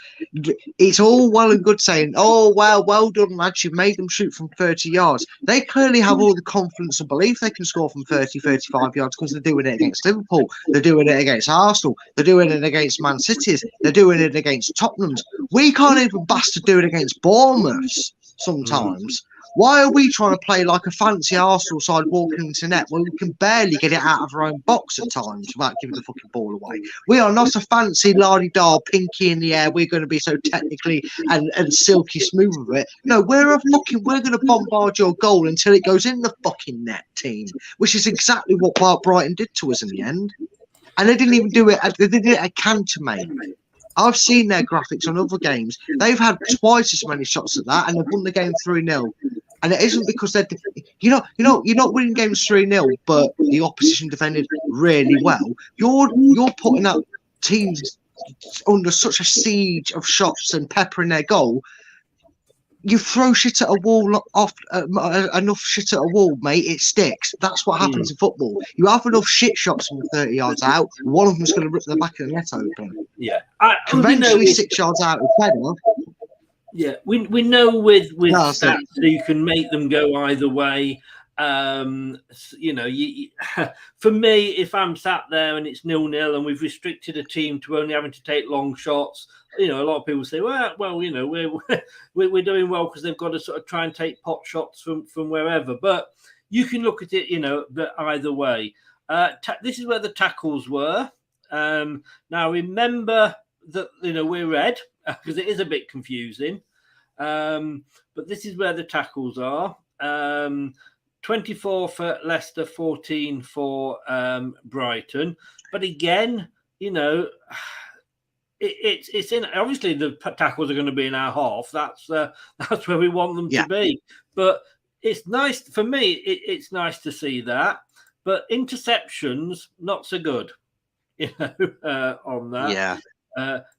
It's all well and good saying, "Oh, well done, lads, you've made them shoot from 30 yards." They clearly have all the confidence and belief they can score from 30, 35 yards because they're doing it against Liverpool, they're doing it against Arsenal, they're doing it against Man City's, they're doing it against Tottenham's. We can't even bastard do it against Bournemouth sometimes. Why are we trying to play like a fancy Arsenal side walking into net when we can barely get it out of our own box at times without giving the fucking ball away? We are not a fancy la-di-da, pinky in the air. We're going to be so technically and silky smooth with it. No, we're going to bombard your goal until it goes in the fucking net, team, which is exactly what Brighton did to us in the end. And they didn't even do it. They did it at Cantermain. I've seen their graphics on other games. They've had twice as many shots at that and they've won the game 3-0. And it isn't because you're not winning games 3-0, but the opposition defended really well. You're putting up teams under such a siege of shots and peppering their goal. You throw shit at a wall enough shit at a wall, mate, it sticks. That's what happens in football. You have enough shit shots from 30 yards out, one of them's going to rip the back of the net open. Yeah. Conventionally, 6 yards out is better. Yeah, we know with stats that you can make them go either way. You know, for me, if I'm sat there and it's 0-0 and we've restricted a team to only having to take long shots, you know, a lot of people say, well, you know, we're doing well because they've got to sort of try and take pot shots from wherever. But you can look at it, you know, but either way. This is where the tackles were. Now remember that, you know, we're red because it is a bit confusing. But this is where the tackles are. 24 for Leicester, 14 for Brighton. But again, you know, it's in. Obviously, the tackles are going to be in our half. That's where we want them to be. But it's nice for me. It's nice to see that. But interceptions, not so good. You know, on that. Yeah.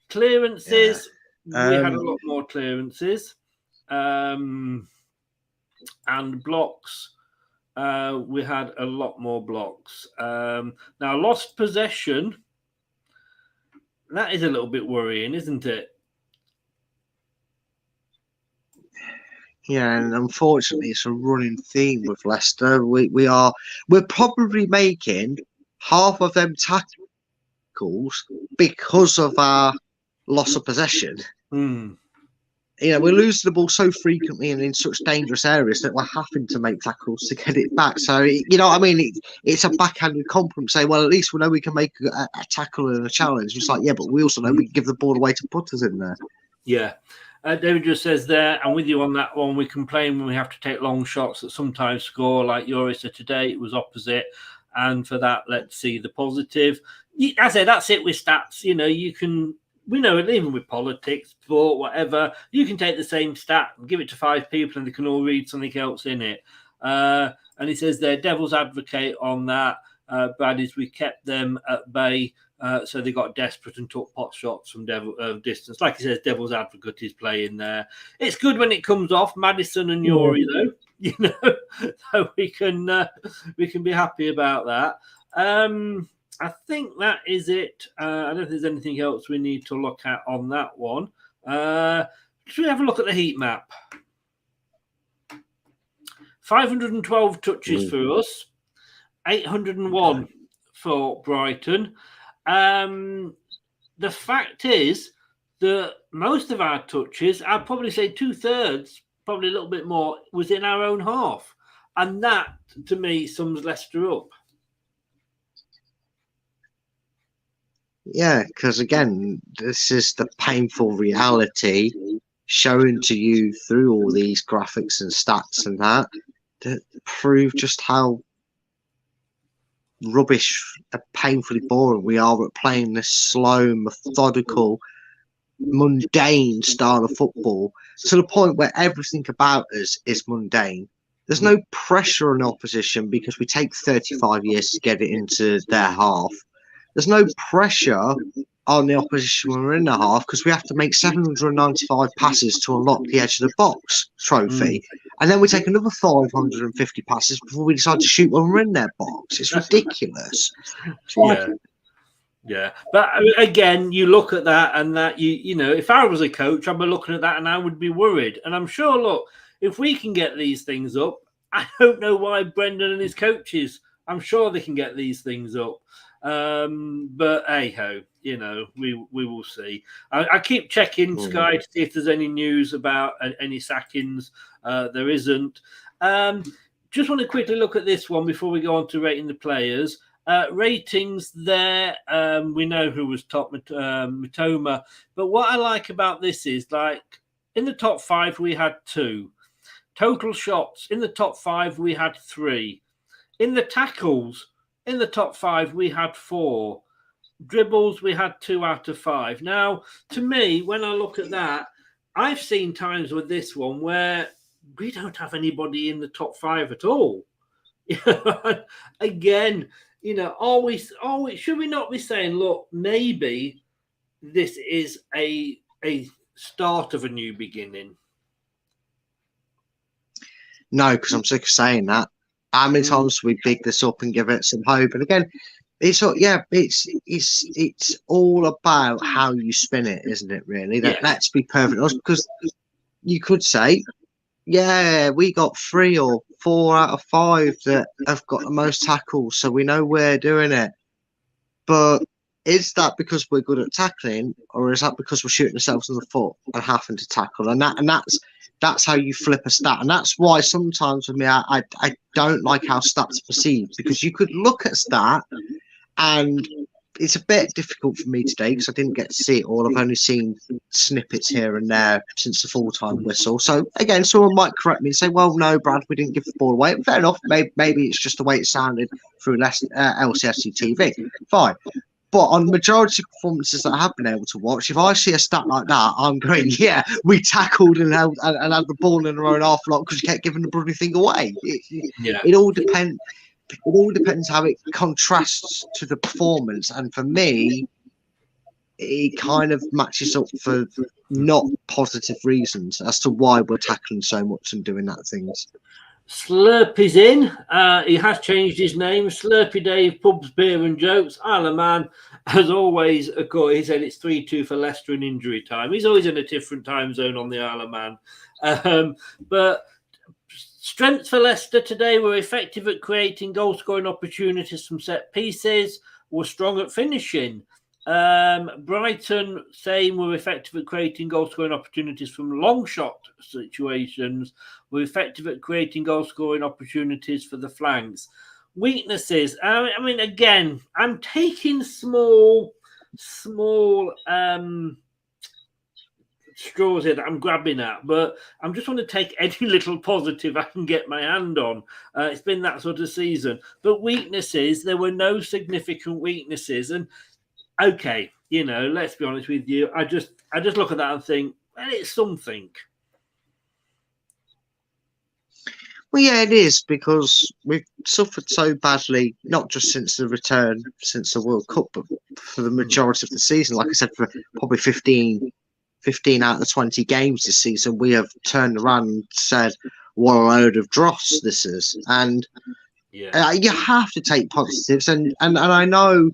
Clearances. We had a lot more clearances. And blocks. We had a lot more blocks. Now, lost possession. That is a little bit worrying, isn't it? Yeah, and unfortunately, it's a running theme with Leicester. We're probably making half of them tackles because of our loss of possession. You know, we're losing the ball so frequently and in such dangerous areas that we're having to make tackles to get it back. So, you know what I mean? It's a backhanded compliment. Say, well, at least we know we can make a tackle and a challenge. It's like, yeah, but we also know we can give the ball away to putters in there. Yeah. David just says there, I'm with you on that one. We complain when we have to take long shots that sometimes score, like Yuri said today. It was opposite. And for that, let's see the positive. I say that's it with stats. You know, we know it even with politics, sport, whatever. You can take the same stat and give it to 5 people and they can all read something else in it. And he says there, devil's advocate on that, Brad, is we kept them at bay. So they got desperate and took pot shots from distance. Like he says, devil's advocate is playing there. It's good when it comes off. Madison and Yuri, though, you know, so we can be happy about that. I think that is it. I don't think there's anything else we need to look at on that one. Should we have a look at the heat map? 512 touches for us, 801 for Brighton. The fact is that most of our touches, I'd probably say 2/3, probably a little bit more, was in our own half. And that, to me, sums Leicester up. Yeah, because again, this is the painful reality shown to you through all these graphics and stats and that prove just how rubbish and painfully boring we are at playing this slow, methodical, mundane style of football to the point where everything about us is mundane. There's no pressure on opposition because we take 35 years to get it into their half. There's no pressure on the opposition when we're in the half because we have to make 795 passes to unlock the edge of the box trophy. And then we take another 550 passes before we decide to shoot when we're in their box. It's ridiculous. Yeah. But again, you look at that and that, you know, if I was a coach, I'd be looking at that and I would be worried. And I'm sure, look, if we can get these things up, I don't know why Brendan and his coaches, I'm sure they can get these things up. But hey-ho, you know, we will see. I keep checking Sky to see if there's any news about any sackings. There isn't. Just want to quickly look at this one before we go on to rating the players. Ratings there. We know who was top, Mitoma. But what I like about this is, like, in the top 5, we had 2. Total shots, in the top 5, we had 3. In the tackles, in the top 5, we had 4. Dribbles, we had 2 out of 5. Now, to me, when I look at that, I've seen times with this one where we don't have anybody in the top 5 at all. Again, should we not be saying, look, maybe this is a start of a new beginning? No, because I'm sick of saying that. How many times we big this up and give it some hope? And again, it's all about how you spin it, isn't it? Really, let's be perfect honest, because you could say, yeah, we got 3 or 4 out of 5 that have got the most tackles, so we know we're doing it. But is that because we're good at tackling, or is that because we're shooting ourselves in the foot and having to tackle? And that's how you flip a stat. And that's why sometimes with me, I don't like how stats are perceived, because you could look at stat, and it's a bit difficult for me today because I didn't get to see it all. I've only seen snippets here and there since the full-time whistle. So again, someone might correct me and say, well, no, Brad, we didn't give the ball away. Fair enough. Maybe it's just the way it sounded through LCFC TV. Fine. But on majority of performances that I have been able to watch, if I see a stat like that, I'm going, yeah, we tackled and had the ball in our own half lot because you kept giving the bloody thing away. It all depends. It all depends how it contrasts to the performance. And for me, it kind of matches up for not positive reasons as to why we're tackling so much and doing that things. Slurpy's in. He has changed his name. Slurpy Dave, Pubs, Beer and Jokes. Isle of Man, as always, of course, he said it's 3-2 for Leicester in injury time. He's always in a different time zone on the Isle of Man. But strengths for Leicester today were effective at creating goal-scoring opportunities from set pieces, were strong at finishing. Brighton, same, were effective at creating goal-scoring opportunities from long shot situations, were effective at creating goal-scoring opportunities for the flanks. Weaknesses, I mean, again, I'm taking small straws here that I'm grabbing at, but I'm just want to take any little positive I can get my hand on. It's been that sort of season. But weaknesses, there were no significant weaknesses. And okay, let's be honest with you. I just look at that and think, well, it's something. Well, yeah, it is, because we've suffered so badly, not just since the return, since the World Cup, but for the majority of the season. Like I said, for probably 15 out of the 20 games this season, we have turned around and said, what a load of dross this is. And you have to take positives. And I know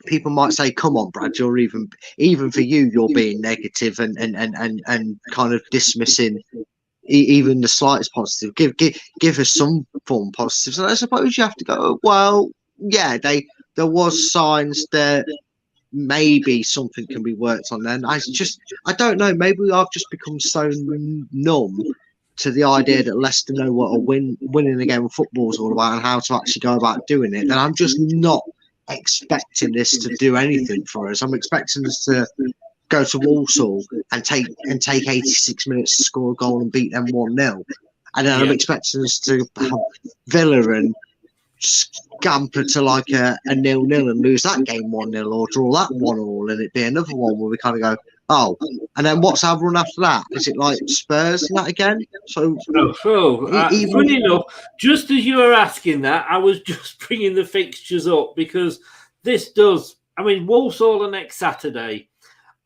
people might say, come on, Brad, you're even for you, you're being negative and kind of dismissing even the slightest positive. Give us some form of positives. And I suppose you have to go, well, yeah, there was signs that maybe something can be worked on. Then I don't know, maybe I've just become so numb to the idea that Leicester know what winning a game of football is all about and how to actually go about doing it. And I'm just not expecting this to do anything for us. I'm expecting us to go to Walsall and take 86 minutes to score a goal and beat them 1-0. And then I'm expecting us to have Villa and scamper to like a 0-0 and lose that game 1-0, or draw that 1-1, and it be another one where we kind of go, oh, and then what's our run after that? Is it like Spurs and that again? So funny enough, just as you were asking that, I was just bringing the fixtures up, because this does, I mean, Walsall the next Saturday.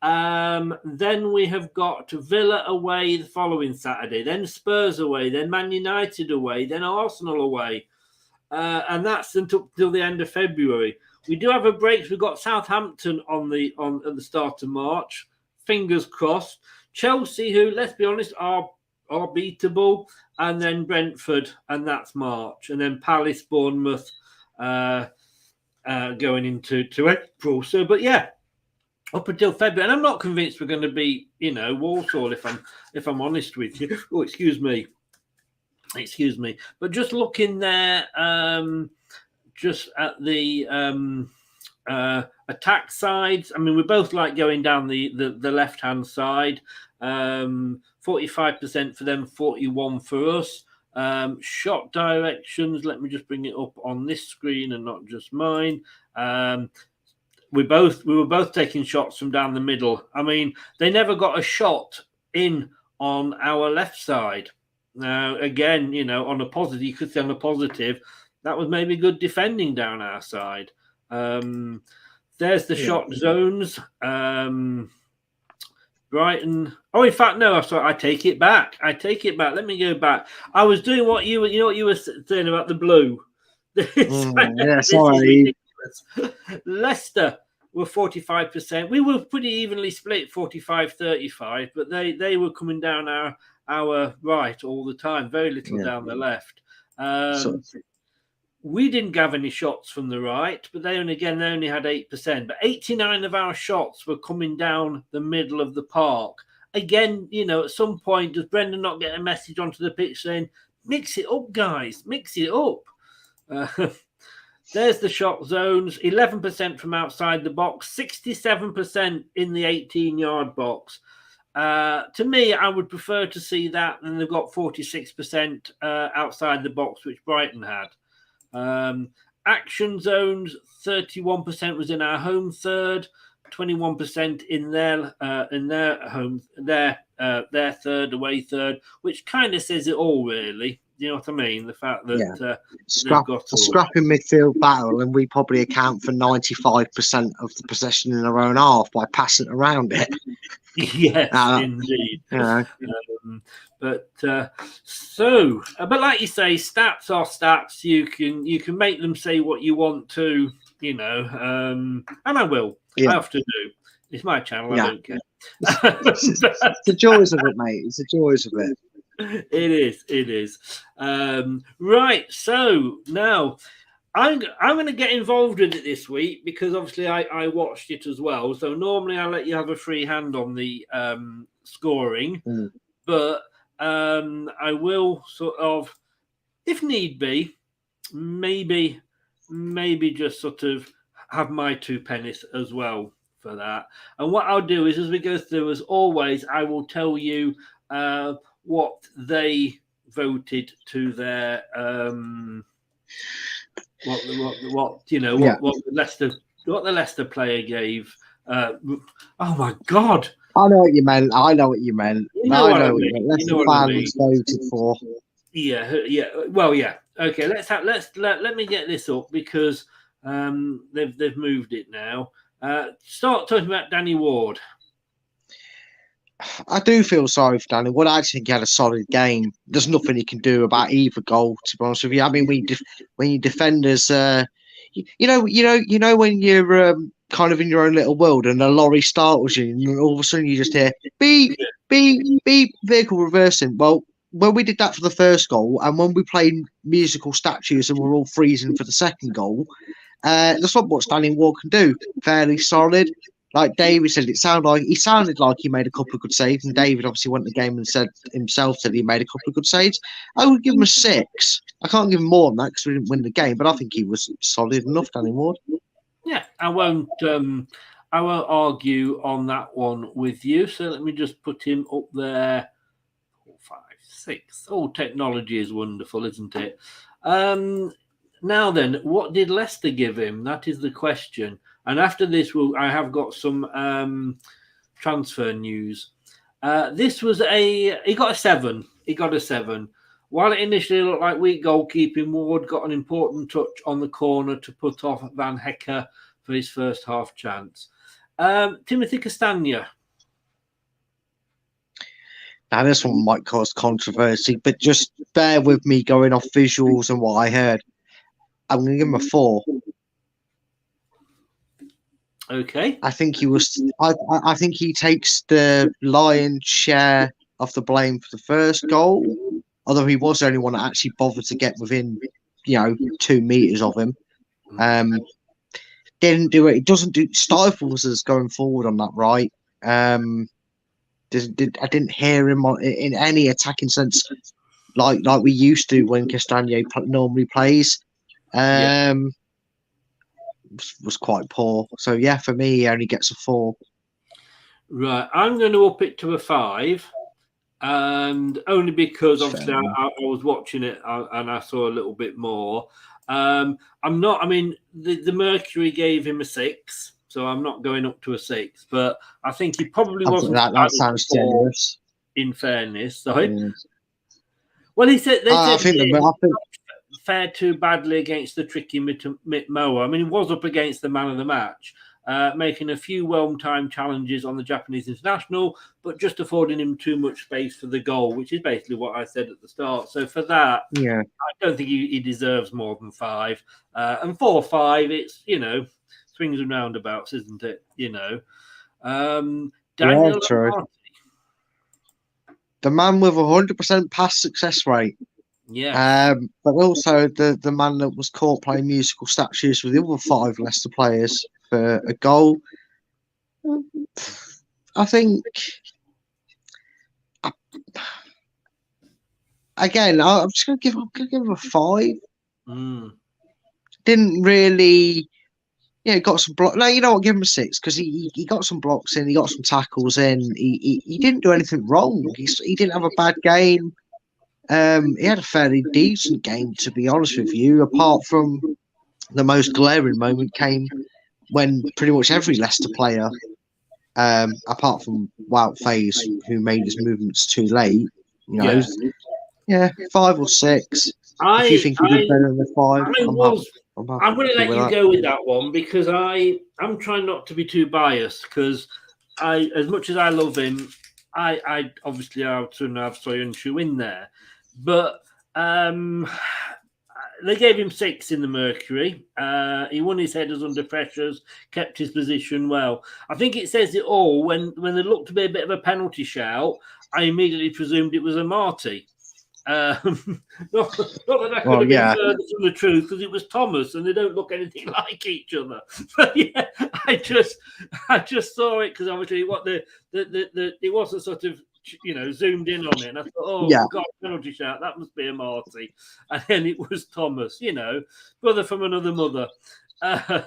Then we have got Villa away the following Saturday, then Spurs away, then Man United away, then Arsenal away. And that's until the end of February. We do have a break. We've got Southampton at the start of March. Fingers crossed. Chelsea, who, let's be honest, are beatable, and then Brentford, and that's March, and then Palace, Bournemouth, going into April. So, but yeah, up until February, and I'm not convinced we're going to be, Walsall. If I'm honest with you. Oh, excuse me. But just looking there, just at the attack sides, I mean, we both like going down the left-hand side. 45% for them, 41% for us. Shot directions, let me just bring it up on this screen and not just mine. We were both taking shots from down the middle. I mean, they never got a shot in on our left side. Now, again, on a positive, you could say on a positive, that was maybe good defending down our side. There's the shot zones. Brighton. Oh, in fact, no. Sorry, I take it back. Let me go back. I was doing what you were saying about the blue. This Sorry. is ridiculous. Leicester were 45%. We were pretty evenly split, 45-35, but they were coming down our right all the time. Very little down the left. We didn't have any shots from the right, but they only had 8%. But 89 of our shots were coming down the middle of the park. Again, at some point, does Brendan not get a message onto the pitch saying, mix it up, guys, mix it up? There's the shot zones, 11% from outside the box, 67% in the 18-yard box. To me, I would prefer to see that than they've got 46% outside the box, which Brighton had. Action zones, 31% was in our home third, 21% in their home, their third, away third, which kind of says it all, really. You know what I mean? The fact that scrapping midfield battle, and we probably account for 95% of the possession in our own half by passing around it. Yes, indeed. But like you say, stats are stats. You can make them say what you want to, and I will. Yeah. I have to do. It's my channel. I don't care. It's the joys of it, mate. It's the joys of it. It is. Right. So now I'm going to get involved with it this week because obviously I watched it as well. So normally I let you have a free hand on the scoring, but I will sort of, if need be, maybe just sort of have my 2 pennies as well for that. And what I'll do is, as we go through, as always, I will tell you what they voted to their what the Leicester player gave. Oh my God! I know what you meant. I know what you meant. Leicester fans voted for. Yeah. Well, yeah. Okay. Let me get this up because they've moved it now. Start talking about Danny Ward. I do feel sorry for Danny. Well, I actually think he had a solid game. There's nothing he can do about either goal, to be honest with you. I mean, when you defenders, when you're kind of in your own little world and a lorry startles you, and all of a sudden you just hear beep, beep, beep, vehicle reversing. Well, when we did that for the first goal, and when we played musical statues and we're all freezing for the second goal, that's not what Danny Ward can do. Fairly solid. Like David said, he sounded like he made a couple of good saves, and David obviously went the game and said himself that he made a couple of good saves. I would give him a 6. I can't give him more than that because we didn't win the game, but I think he was solid enough, Danny Ward. Yeah, I won't argue on that one with you. So let me just put him up there. 4, 5, 6. Oh, technology is wonderful, isn't it? Now then, what did Leicester give him? That is the question. And after this, I have got some transfer news. This was he got a 7. He got a 7. While it initially looked like weak goalkeeping, Ward got an important touch on the corner to put off Van Hecker for his first half chance. Timothy Castagna. Now, this one might cause controversy, but just bear with me going off visuals and what I heard. I'm going to give him a 4. Okay. I think he was. I think he takes the lion's share of the blame for the first goal, although he was the only one that actually bothered to get within, 2 meters of him. Didn't do it. It doesn't do stifles us going forward on that right. I didn't hear him in any attacking sense like we used to when Castagna normally plays. Was quite poor. So yeah, for me, he only gets a 4. Right, I'm going to up it to a 5, and only because obviously I was watching it and I saw a little bit more. I'm not. I mean, the Mercury gave him a 6, so I'm not going up to a 6. But I think he probably wasn't. That sounds generous. In fairness, sorry. Well, they said I think fared too badly against the tricky Mitmoa. I mean, he was up against the man of the match, making a few well-timed challenges on the Japanese international, but just affording him too much space for the goal, which is basically what I said at the start. So for that, I don't think he deserves more than 5. And 4 or 5, it's, swings and roundabouts, isn't it? Daniel true. The man with 100% pass success rate. Yeah. But also the man that was caught playing musical statues with the other 5 Leicester players for a goal. I think, again, I'm just going to give him a 5. Didn't really, got some blocks. No, you know what? Give him a 6 because he got some blocks in, he got some tackles in. He didn't do anything wrong. He didn't have a bad game. He had a fairly decent game, to be honest with you, apart from the most glaring moment came when pretty much every Leicester player, apart from Wout Faes, who made his movements too late, 5 or 6. If you think he did better than the 5, I'm going to let you go with that one because I'm trying not to be too biased because as much as I love him, I obviously have to have Soyuncu in there. But they gave him 6 in the Mercury. He won his headers under pressures, kept his position well. I think it says it all. When there looked to be a bit of a penalty shout, I immediately presumed it was a Marty. Not that I could have been further from the truth because it was Thomas and they don't look anything like each other. But yeah, I just saw it because obviously what it wasn't sort of zoomed in on it, and I thought, God, penalty shout, that must be a Marty, and then it was Thomas, brother from another mother. So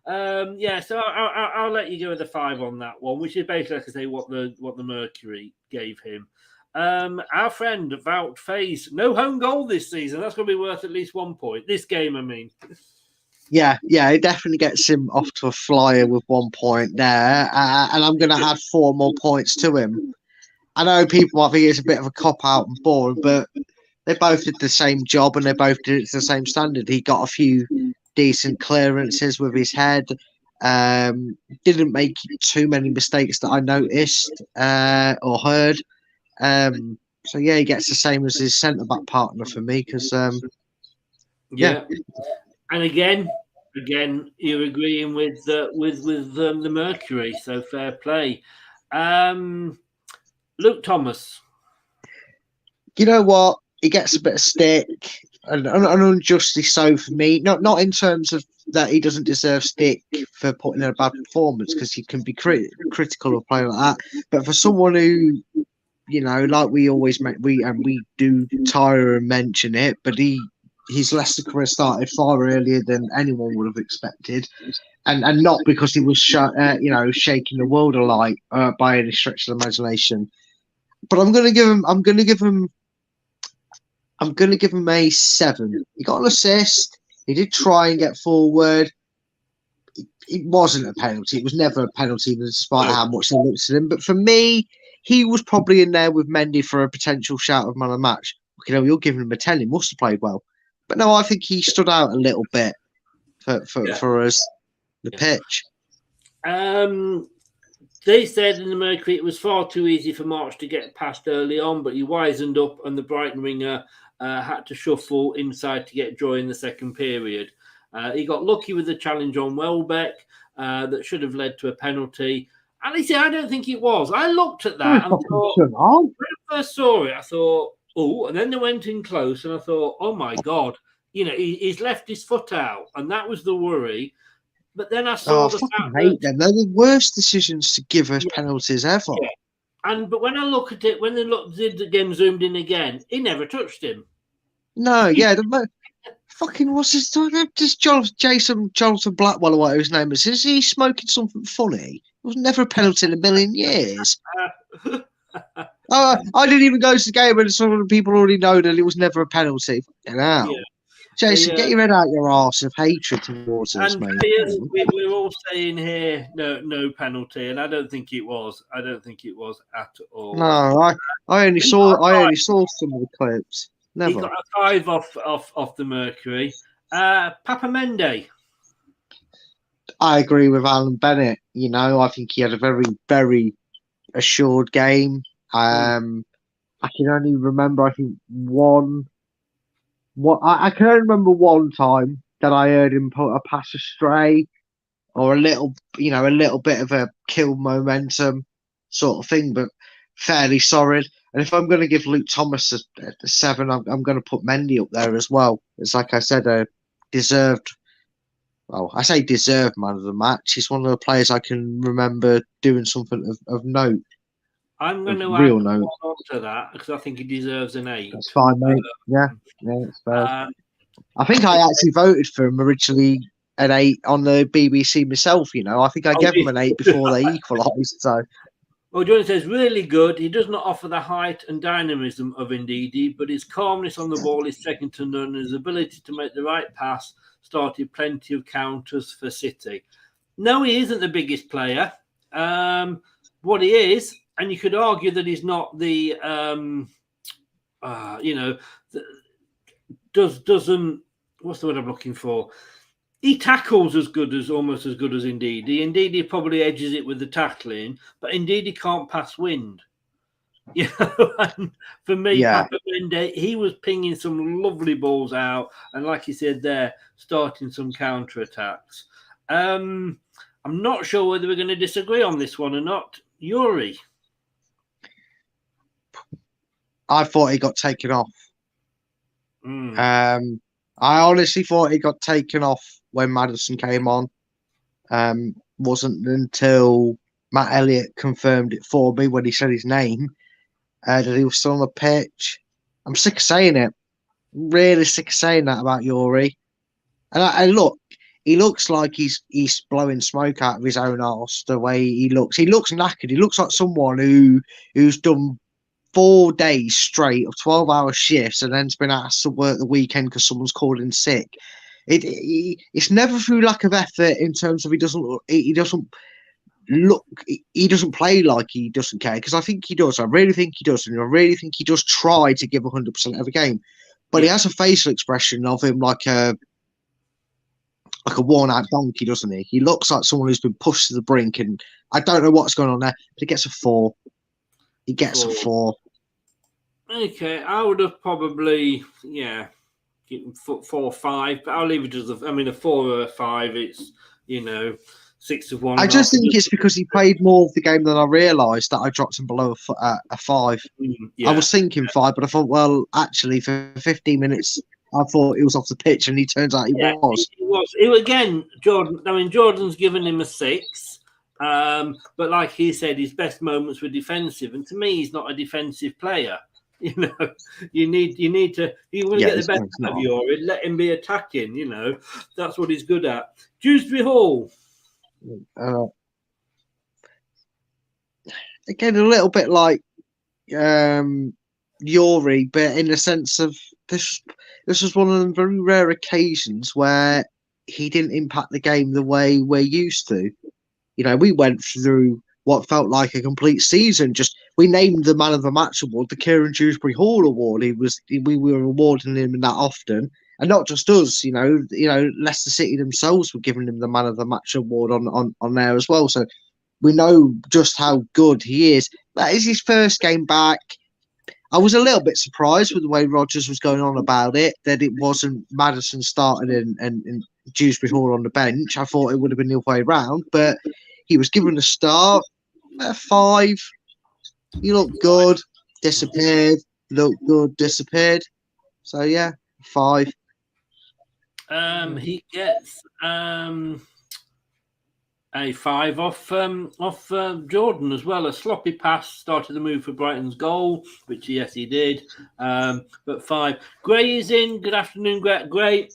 I'll let you go with the 5 on that one, which is basically, like I say, what the Mercury gave him. Our friend Wout Faes, no home goal this season. That's going to be worth at least 1 point. This game, I mean. Yeah, it definitely gets him off to a flyer with 1 point there. And I'm going to add 4 more points to him. I know people might think it's a bit of a cop-out and boring, but they both did the same job and they both did it to the same standard. He got a few decent clearances with his head. Didn't make too many mistakes that I noticed or heard. So he gets the same as his centre-back partner for me because And again, you're agreeing with the Mercury, so fair play. Luke Thomas. You know what? He gets a bit of stick, and unjustly so for me. Not in terms of that he doesn't deserve stick for putting in a bad performance, because he can be critical of playing like that. But for someone who, like we always we do tire and mention it, but his Leicester career started far earlier than anyone would have expected, and not because he was shaking the world alight by any stretch of the imagination. But I'm gonna give him a 7. He got an assist. He did try and get forward. It wasn't a penalty. It was never a penalty, despite how much they looked at him. But for me, he was probably in there with Mendy for a potential shout of man of the match. You're giving him a 10. He must have played well. But no, I think he stood out a little bit for us, the pitch. They said in the Mercury it was far too easy for March to get past early on, but he wisened up and the Brighton winger had to shuffle inside to get joy in the second period. He got lucky with the challenge on Welbeck that should have led to a penalty. And I don't think it was. I looked at that and thought, when I first saw it, I thought, oh, and then they went in close and I thought, oh my God, he's left his foot out. And that was the worry. But then I saw the fact hate them. They're the worst decisions to give us penalties ever. Yeah. But when I look at it, when they did the game zoomed in again, he never touched him. No, fucking what's his name? Just Jonathan Blackwell or whatever his name is. Is he smoking something funny? It was never a penalty in a million years. I didn't even go to the game and some of the people already know that it was never a penalty. Yeah. Jason, get your head out your arse of hatred towards us, And mate. we're all saying here, no penalty, and I don't think it was. I don't think it was at all. No, I only saw some of the clips. Never. He got a 5 off the Mercury. Papa Mende. I agree with Alan Bennett. You know, I think he had a very, very assured game. I can only remember, I think, I can only remember one time that I heard him put a pass astray or a little bit of a kill momentum sort of thing, but fairly solid. And if I'm going to give Luke Thomas a 7, I'm going to put Mendy up there as well. It's like I said, a deserved. Well, I say deserved man of the match. He's one of the players I can remember doing something of note. I'm going to real add note on to that because I think he deserves an 8. That's fine, mate. Yeah, that's fair. I think I actually voted for him originally an 8 on the BBC myself. You know, I think I gave him an 8 before they equalised. So, well, Jordan says really good. He does not offer the height and dynamism of Ndidi, but his calmness on the ball is second to none. His ability to make the right pass started plenty of counters for City. No, he isn't the biggest player. What he is. And you could argue that he's not the, doesn't, what's the word I'm looking for? He tackles almost as good as Ndidi. Indeed, he probably edges it with the tackling, but indeed he can't pass wind. You know, and for me, Papa Mende, he was pinging some lovely balls out, and like you said there, starting some counter attacks. I'm not sure whether we're going to disagree on this one or not. Yuri. I thought he got taken off. I honestly thought he got taken off when Maddison came on. Wasn't until Matt Elliott confirmed it for me when he said his name that he was still on the pitch. I'm sick of saying it. Really sick of saying that about Yuri. And look, he looks like he's blowing smoke out of his own arse the way he looks. He looks knackered. He looks like someone who's done 4 days straight of 12-hour shifts and then's been asked to work the weekend because someone's called in sick. It's never through lack of effort in terms of he doesn't play like he doesn't care, because I think he does. I really think he does, and I really think he does try to give 100% every game. But he has a facial expression of him like a worn-out donkey, doesn't he? He looks like someone who's been pushed to the brink, and I don't know what's going on there, but he gets a 4. He gets a 4. Okay, I would have probably, given 4 or 5, but I'll leave it as a 4 or a 5. It's, 6 of 1. I just think it's because he played more of the game than I realised that I dropped him below a 5. I was thinking 5, but I thought, well, actually, for 15 minutes, I thought he was off the pitch, and he turns out he was. He was. Again, Jordan. Jordan's given him a 6. But like he said, his best moments were defensive, and to me, he's not a defensive player. You want to get the best out of Yuri, let him be attacking. That's what he's good at. Dewsbury Hall. Again, a little bit like Yuri, but in the sense of this was one of the very rare occasions where he didn't impact the game the way we're used to. We went through what felt like a complete season. We named the Man of the Match award the Kieran Dewsbury Hall award. We were awarding him that often, and not just us. Leicester City themselves were giving him the Man of the Match award on there as well. So we know just how good he is. That is his first game back. I was a little bit surprised with the way Rodgers was going on about it, that it wasn't Maddison starting and Dewsbury Hall on the bench. I thought it would have been the other way around, but he was given a start. 5. He looked good, disappeared. Looked good, disappeared. So 5. He gets a 5 off Jordan as well. A sloppy pass started the move for Brighton's goal, which yes he did. But 5. Gray is in. Good afternoon, Gray.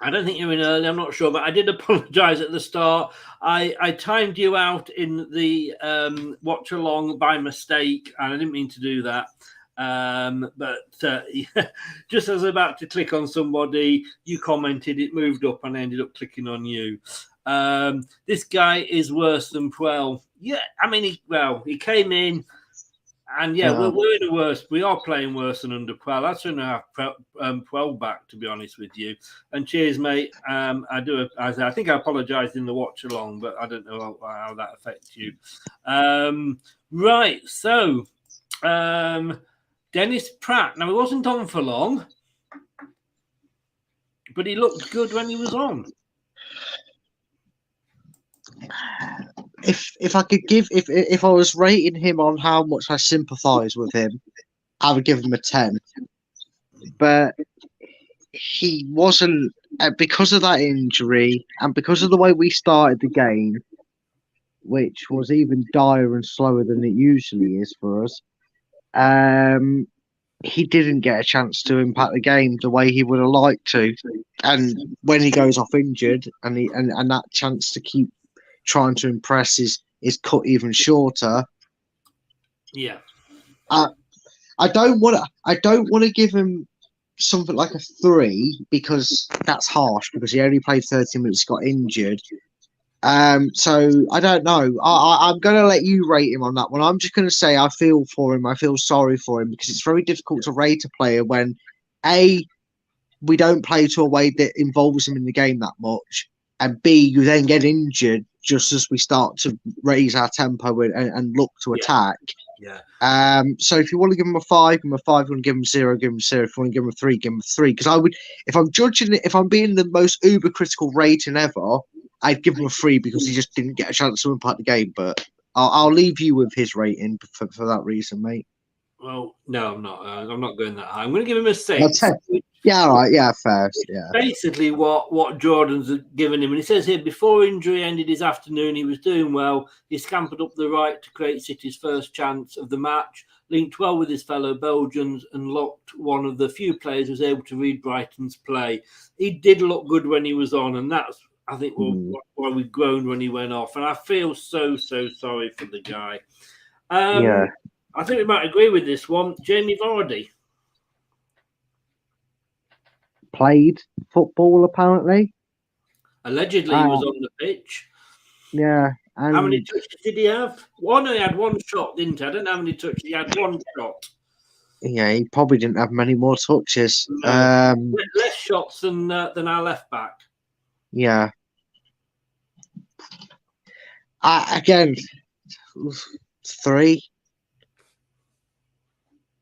I don't think you're in early. I'm not sure, but I did apologise at the start. I timed you out in the watch along by mistake, and I didn't mean to do that. Just as I was about to click on somebody, you commented, it moved up and I ended up clicking on you. This guy is worse than Puel. Yeah, I mean, he came in and we're in a worse. We are playing worse than under Puel. That's going to have Puel back, to be honest with you. And cheers, mate. I think I apologised in the watch along, but I don't know how that affects you. Right, so Dennis Pratt. Now, he wasn't on for long, but he looked good when he was on. If I could give if I was rating him on how much I sympathise with him, I would give him a 10. But he wasn't, because of that injury and because of the way we started the game, which was even dire and slower than it usually is for us. He didn't get a chance to impact the game the way he would have liked to, and when he goes off injured, and that chance to keep trying to impress is cut even shorter. Yeah, I don't want to give him something like a 3 because that's harsh because he only played 30 minutes, got injured. So I don't know. I'm going to let you rate him on that one. I'm just going to say I feel for him. I feel sorry for him because it's very difficult to rate a player when we don't play to a way that involves him in the game that much, and B, you then get injured just as we start to raise our tempo and look to attack. Yeah. So if you want to give him a 5, give him a 5. If you want to give him 0, give him 0. If you want to give him a 3, give him a 3. Because I would, if I'm judging it, if I'm being the most uber critical rating ever, I'd give him a 3 because he just didn't get a chance to impact the game. But I'll leave you with his rating for that reason, mate. Well, no, I'm not. I'm not going that high. I'm going to give him a 6. Yeah, all right. Yeah, fair. Yeah. Basically, what Jordan's given him, and he says here, before injury ended his afternoon, he was doing well. He scampered up the right to create City's first chance of the match, linked well with his fellow Belgians, and looked one of the few players who was able to read Brighton's play. He did look good when he was on, and that's, I think, why we groaned when he went off. And I feel so sorry for the guy. Yeah. I think we might agree with this one. Jamie Vardy. Played football, apparently. Allegedly, he was on the pitch. Yeah. And how many touches did he have? He had one shot, didn't he? I don't know how many touches. He had one shot. Yeah, he probably didn't have many more touches. No. Less shots than our left back. Yeah. Again, 3.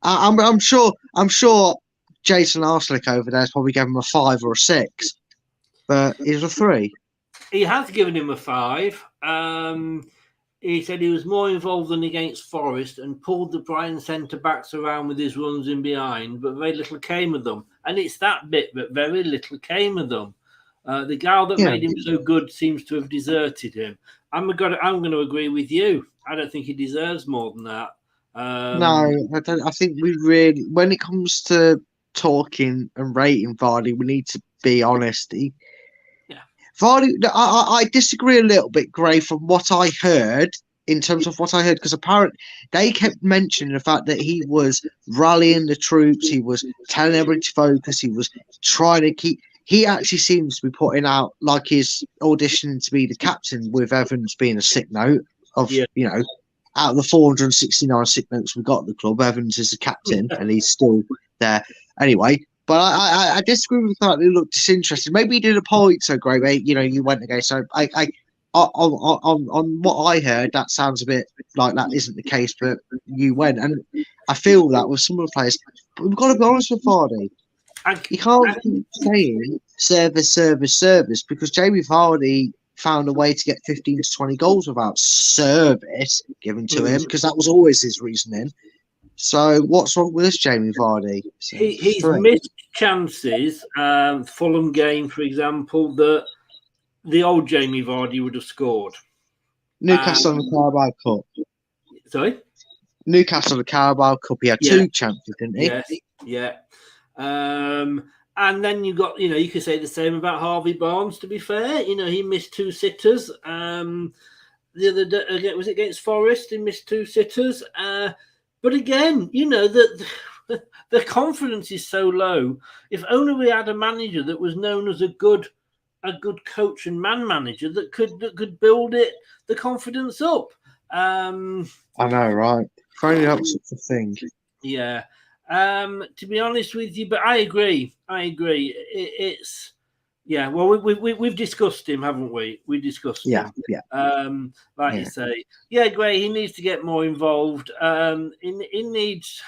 I'm sure Jason Arslick over there has probably given him a 5 or a 6, but he's a 3. He has given him a 5. He said he was more involved than against Forest and pulled the Brighton centre-backs around with his runs in behind, but very little came of them. And it's that bit, but very little came of them. The guy that made him so good seems to have deserted him. I'm going to agree with you. I don't think he deserves more than that. No, I don't. I think we really, when it comes to talking and rating Vardy, we need to be honest. Vardy, I disagree a little bit, Gray, from what I heard, in terms of what I heard, because apparently they kept mentioning the fact that he was rallying the troops, he was telling everybody to focus, he was trying to keep. He actually seems to be putting out like his auditioning to be the captain, with Evans being a sick note of out of the 469 sick notes we've got at the club, Evans is the captain and he's still there. Anyway, but I disagree with that. He looked disinterested. Maybe he did a point so great, mate. You went again. So on what I heard, that sounds a bit like that isn't the case, but you went. And I feel that with some of the players. But we've got to be honest with Vardy. You can't keep saying service, because Jamie Vardy found a way to get 15 to 20 goals without service given to him, because that was always his reasoning. So what's wrong with this Jamie Vardy? He's missed chances. Fulham game, for example, that the old Jamie Vardy would have scored. Newcastle on the Carabao Cup. Sorry? Newcastle on the Carabao Cup. He had 2 chances, didn't he? Yes, yeah. And then you got, you could say the same about Harvey Barnes, to be fair. He missed 2 sitters. The other day, was it against Forest? He missed 2 sitters. But again, the confidence is so low. If only we had a manager that was known as a good coach and man manager that could build the confidence up. I know, right? If only that was such a thing. Yeah. To be honest with you, but I agree. It's yeah. Well, we've discussed him, haven't we? We discussed him. Yeah. You say, yeah, Gray. He needs to get more involved. He needs.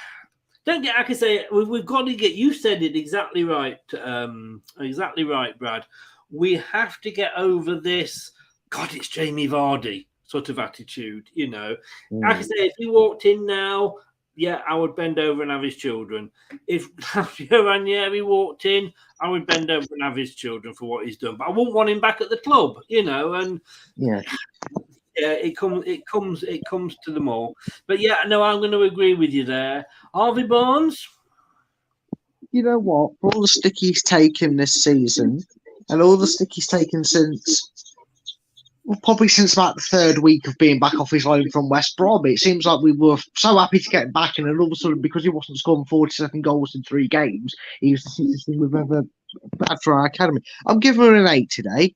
Don't get. I can say we've got to get. You said it exactly right. Exactly right, Brad. We have to get over this. God, it's Jamie Vardy sort of attitude. I can say if he walked in now. Yeah, I would bend over and have his children. If Ranieri walked in, I would bend over and have his children for what he's done. But I wouldn't want him back at the club, And it comes to them all. But yeah, no, I'm going to agree with you there. Harvey Barnes. You know what? For all the stick he's taken this season, and all the stick he's taken since. Well, probably since about the third week of being back off his loan from West Brom, it seems like we were so happy to get him back, and then all of a sudden, because he wasn't scoring 47 goals in 3 games, he was the cheapest thing we've ever had for our academy. I'm giving him an 8 today.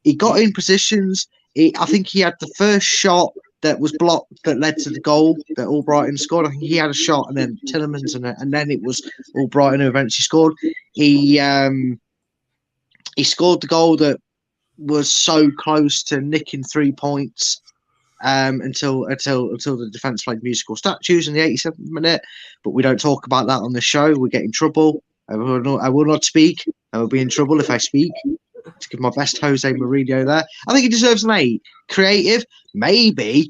He got in positions. I think he had the first shot that was blocked that led to the goal that Albrighton scored. I think he had a shot, and then Tillemans, and then it was Albrighton who eventually scored. He scored the goal that was so close to nicking 3 points until the defence played musical statues in the 87th minute. But we don't talk about that on the show. We get in trouble. I will not speak. I will be in trouble if I speak. To give my best Jose Mourinho there. I think he deserves an 8. Creative, maybe,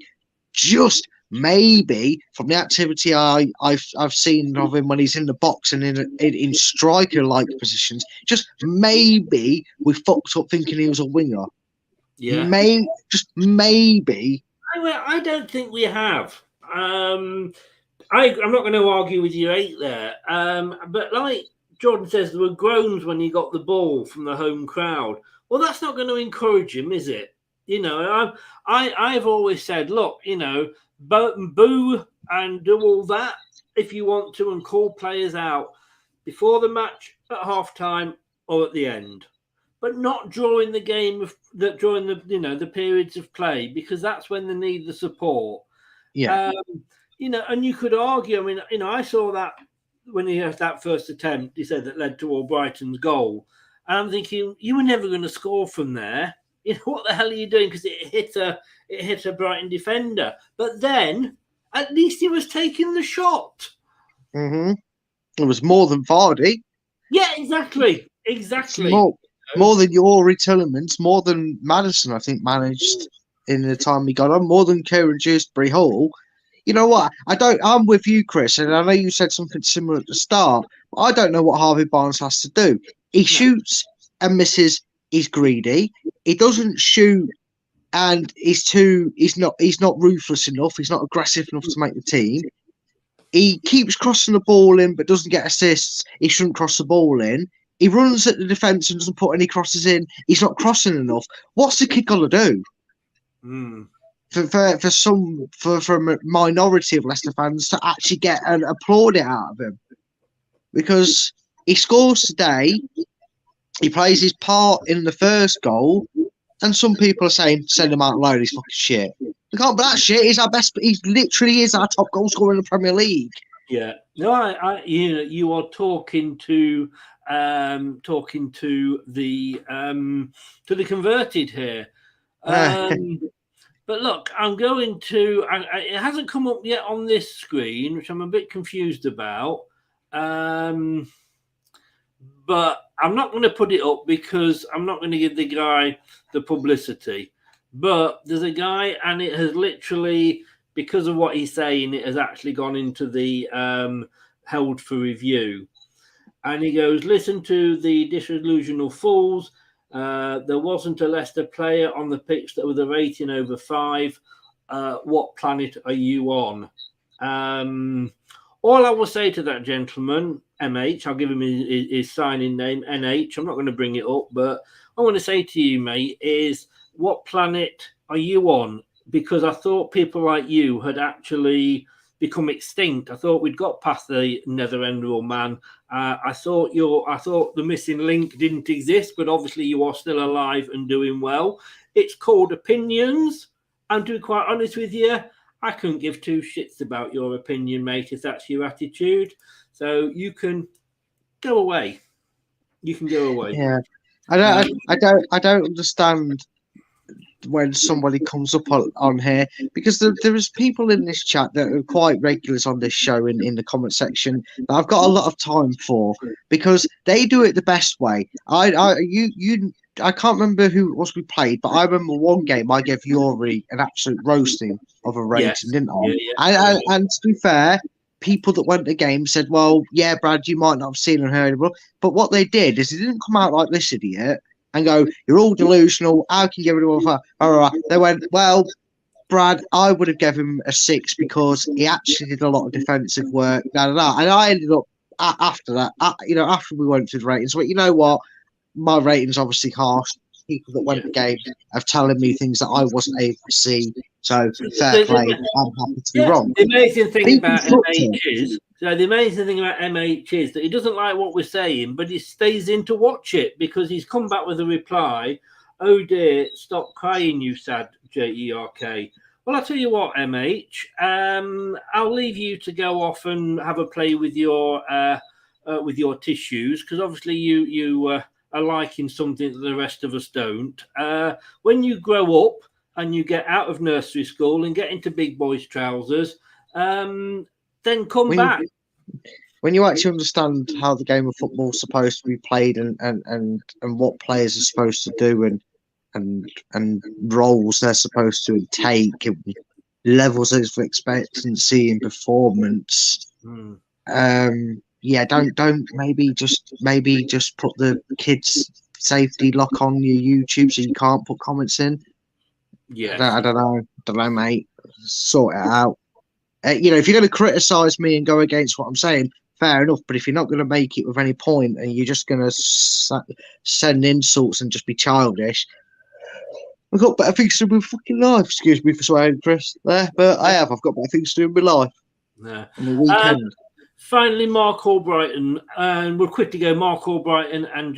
just maybe, from the activity I've seen of him when he's in the box and in striker-like positions, just maybe we fucked up thinking he was a winger. Yeah. Just maybe. I don't think we have. I'm not going to argue with you 8 there. But like Jordan says, there were groans when he got the ball from the home crowd. Well, that's not going to encourage him, is it? I've always said, look, boo and do all that if you want to, and call players out before the match, at half time, or at the end, but not during the game during the periods of play, because that's when they need the support. Yeah. And you could argue. I mean, I saw that when he had that first attempt, he said that led to Albrighton's goal, and I'm thinking you were never going to score from there. What the hell are you doing? Because it hit a Brighton defender. But then, at least he was taking the shot. Mm-hmm. It was more than Vardy. Yeah, exactly. More than Yuri Tillemans, more than Maddison, I think, managed in the time he got on, more than Kieran Dewsbury Hall. You know what? I'm with you, Chris, and I know you said something similar at the start. But I don't know what Harvey Barnes has to do. He shoots and misses. He's greedy. He doesn't shoot, and he's not ruthless enough. He's not aggressive enough to make the team. He keeps crossing the ball in, but doesn't get assists. He shouldn't cross the ball in. He runs at the defence and doesn't put any crosses in. He's not crossing enough. What's the kid got to do? For a minority of Leicester fans to actually get an applaud it out of him, because he scores today. He plays his part in the first goal, and some people are saying send him out loan. He's fucking shit. We can't. But that shit. He's our best. He literally is our top goal scorer in the Premier League. Yeah. No, you are talking to the converted here. But look, I'm going to. It hasn't come up yet on this screen, which I'm a bit confused about. But I'm not going to put it up because I'm not going to give the guy the publicity. But there's a guy, and it has literally, because of what he's saying, it has actually gone into the held for review. And he goes, listen to the disillusional fools. There wasn't a Leicester player on the pitch that with a rating over 5. What planet are you on? All I will say to that gentleman, MH, I'll give him his signing name, NH. I'm not going to bring it up, but I want to say to you, mate, is what planet are you on? Because I thought people like you had actually become extinct. I thought we'd got past the Netherend rule, man. I thought the missing link didn't exist, but obviously you are still alive and doing well. It's called opinions. I'm to be quite honest with you, I couldn't give two shits about your opinion, mate, if that's your attitude. So you can go away. You can go away. Yeah, I don't understand when somebody comes up on here, because there is people in this chat that are quite regulars on this show in the comment section that I've got a lot of time for, because they do it the best way. I can't remember who it was we played, but I remember one game I gave Yuri an absolute roasting of a rating, didn't I? And to be fair, people that went to the game said, well, yeah, Brad, you might not have seen and heard of it. But what they did is they didn't come out like this idiot and go, you're all delusional. How can you get rid of her? They went, well, Brad, I would have given him a 6 because he actually did a lot of defensive work. And I ended up, after that, after we went through the ratings, but you know what? My rating's obviously harsh. People that went to the game have telling me things that I wasn't able to see. So fair play. I'm happy to be wrong. The amazing thing about MH is, that he doesn't like what we're saying, but he stays in to watch it, because he's come back with a reply. Oh dear, stop crying, you sad JERK. Well, I'll tell you what, MH. I'll leave you to go off and have a play with your tissues, because obviously you are liking something that the rest of us don't. When you grow up and you get out of nursery school and get into big boys' trousers, then come back. When you actually understand how the game of football is supposed to be played, and what players are supposed to do, and roles they're supposed to take, and levels of expectancy and performance. Don't maybe just put the kids' safety lock on your YouTube so you can't put comments in. Yeah, I don't know, mate. Sort it out. If you're going to criticise me and go against what I'm saying, fair enough. But if you're not going to make it with any point, and you're just going to send insults and just be childish, I've got better things to do with fucking life. Excuse me for swearing, Chris. There, but I've got better things to do with my life. Yeah. On the weekend. Finally, Mark Albrighton, and we'll quickly go Mark Albrighton and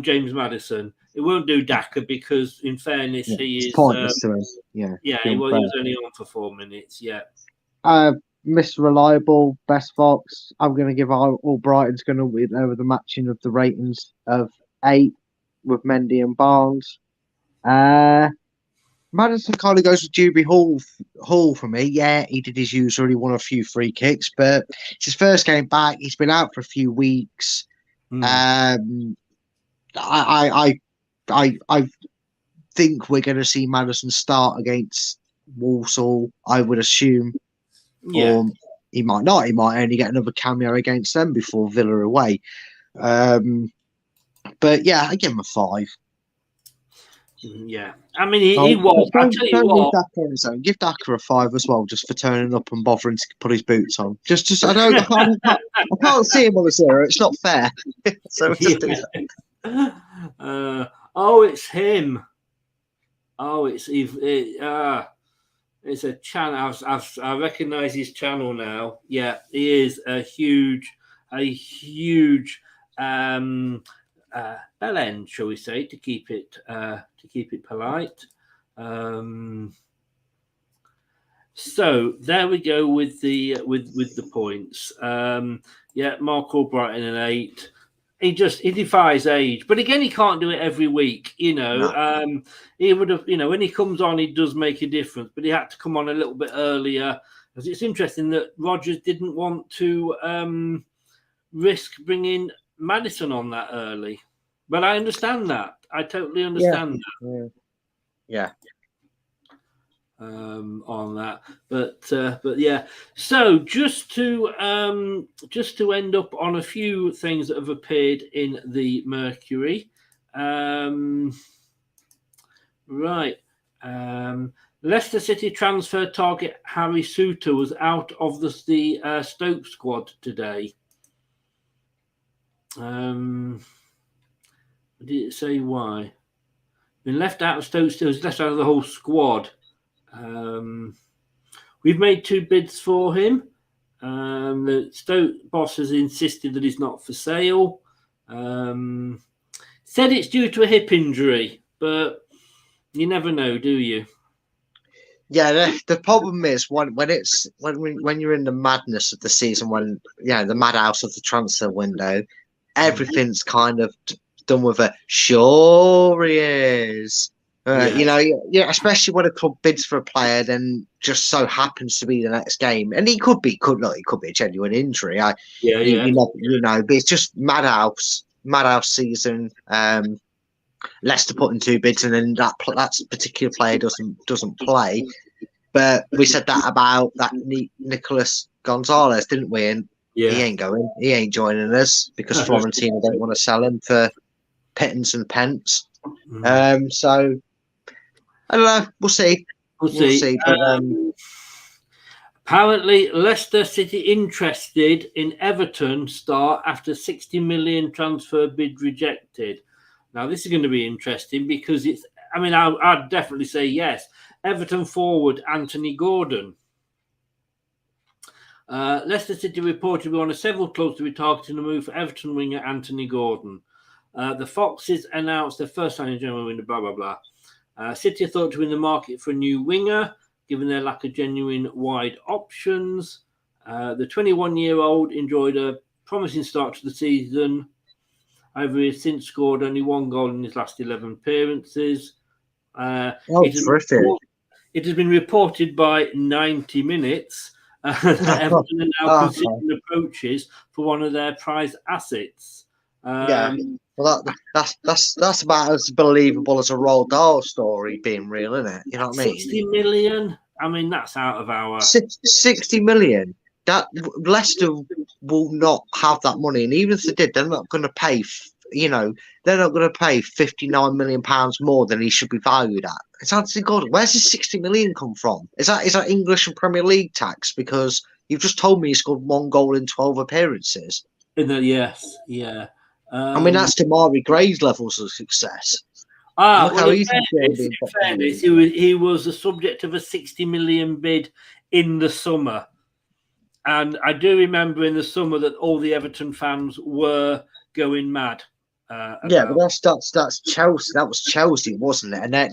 James Maddison. It won't do Daka because, in fairness, he is pointless to him. He was only on for 4 minutes. Yeah. Mr. Reliable, best Fox. I'm going to give Albrighton's going to win over the matching of the ratings of 8 with Mendy and Barnes. Maddison kind of goes with Juby Hall for me. Yeah, he did his usual. He won a few free kicks, but it's his first game back. He's been out for a few weeks. I think we're going to see Maddison start against Walsall, I would assume. Yeah. Or he might not. He might only get another cameo against them before Villa away. But yeah, I give him a 5. Yeah, I mean, he was. I'll tell you what. Give Daka a 5 as well, just for turning up and bothering to put his boots on. I can't see him on the zero. It's not fair. So just do that. It's him. Oh, it's a channel. I recognise his channel now. Yeah, he is a huge bell end, shall we say, to keep it polite. So there we go with the points. Mark Albrighton an 8. He defies age, but again, he can't do it every week. He would have, when he comes on, he does make a difference, but he had to come on a little bit earlier. Because it's interesting that Rodgers didn't want to risk bringing Maddison on that early, but I understand that. I totally understand that. Yeah. On that, but yeah. So just to end up on a few things that have appeared in the Mercury. Right. Leicester City transfer target Harry Souttar was out of the Stoke squad today. Did it say why? Been left out of Stoke, still left out of the whole squad. Well, We've made 2 bids for him. The Stoke boss has insisted that he's not for sale. Said it's due to a hip injury, but you never know, do you? Yeah, the problem is when you're in the madness of the season, when the madhouse of the transfer window, everything's kind of done with a sure he is. Especially when a club bids for a player, then just so happens to be the next game, and he could be a genuine injury. But it's just madhouse season. Leicester put in 2 bids, and then that particular player doesn't play. But we said that about that Nicolas Gonzalez, didn't we? And he ain't going. He ain't joining us because Florentina don't want to sell him for pittance and pence. So I don't know. We'll see. We'll see. But, apparently, Leicester City interested in Everton start after 60 million transfer bid rejected. Now, this is going to be interesting because I'd definitely say yes. Everton forward Anthony Gordon. Leicester City reported one of several clubs to be targeting a move for Everton winger Anthony Gordon. The Foxes announced their first signing German winger, blah, blah, blah. City are thought to be in the market for a new winger, given their lack of genuine wide options. The 21-year-old enjoyed a promising start to the season. However, he has since scored only 1 goal in his last 11 appearances. It has been reported by 90 Minutes that Everton are now considering approaches for one of their prized assets. Well, that's about as believable as a Roald Dahl story being real, isn't it? You know what I mean? 60 million. I mean, that's out of our 60 million. That Leicester will not have that money, and even if they did, they're not going to pay. They're not going to pay £59 million more than he should be valued at. It's Anthony Gordon. Where's his 60 million come from? Is that English and Premier League tax? Because you've just told me he scored 1 goal in 12 appearances. Yes, yeah. That's Damari Gray's levels of success. In fairness, he was the subject of a 60 million bid in the summer. And I do remember in the summer that all the Everton fans were going mad. But that's Chelsea. That was Chelsea, wasn't it? And they're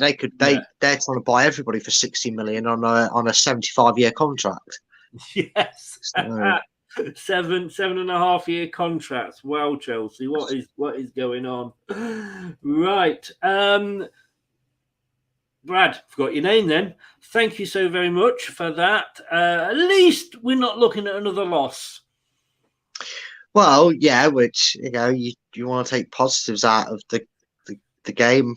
trying to buy everybody for 60 million on a 75-year contract. Yes, so. 7.5 year contracts. Wow, Chelsea, what is going on? Right, Brad, forgot your name then. Thank you so very much for that. At least we're not looking at another loss. Well, yeah, which you want to take positives out of the game.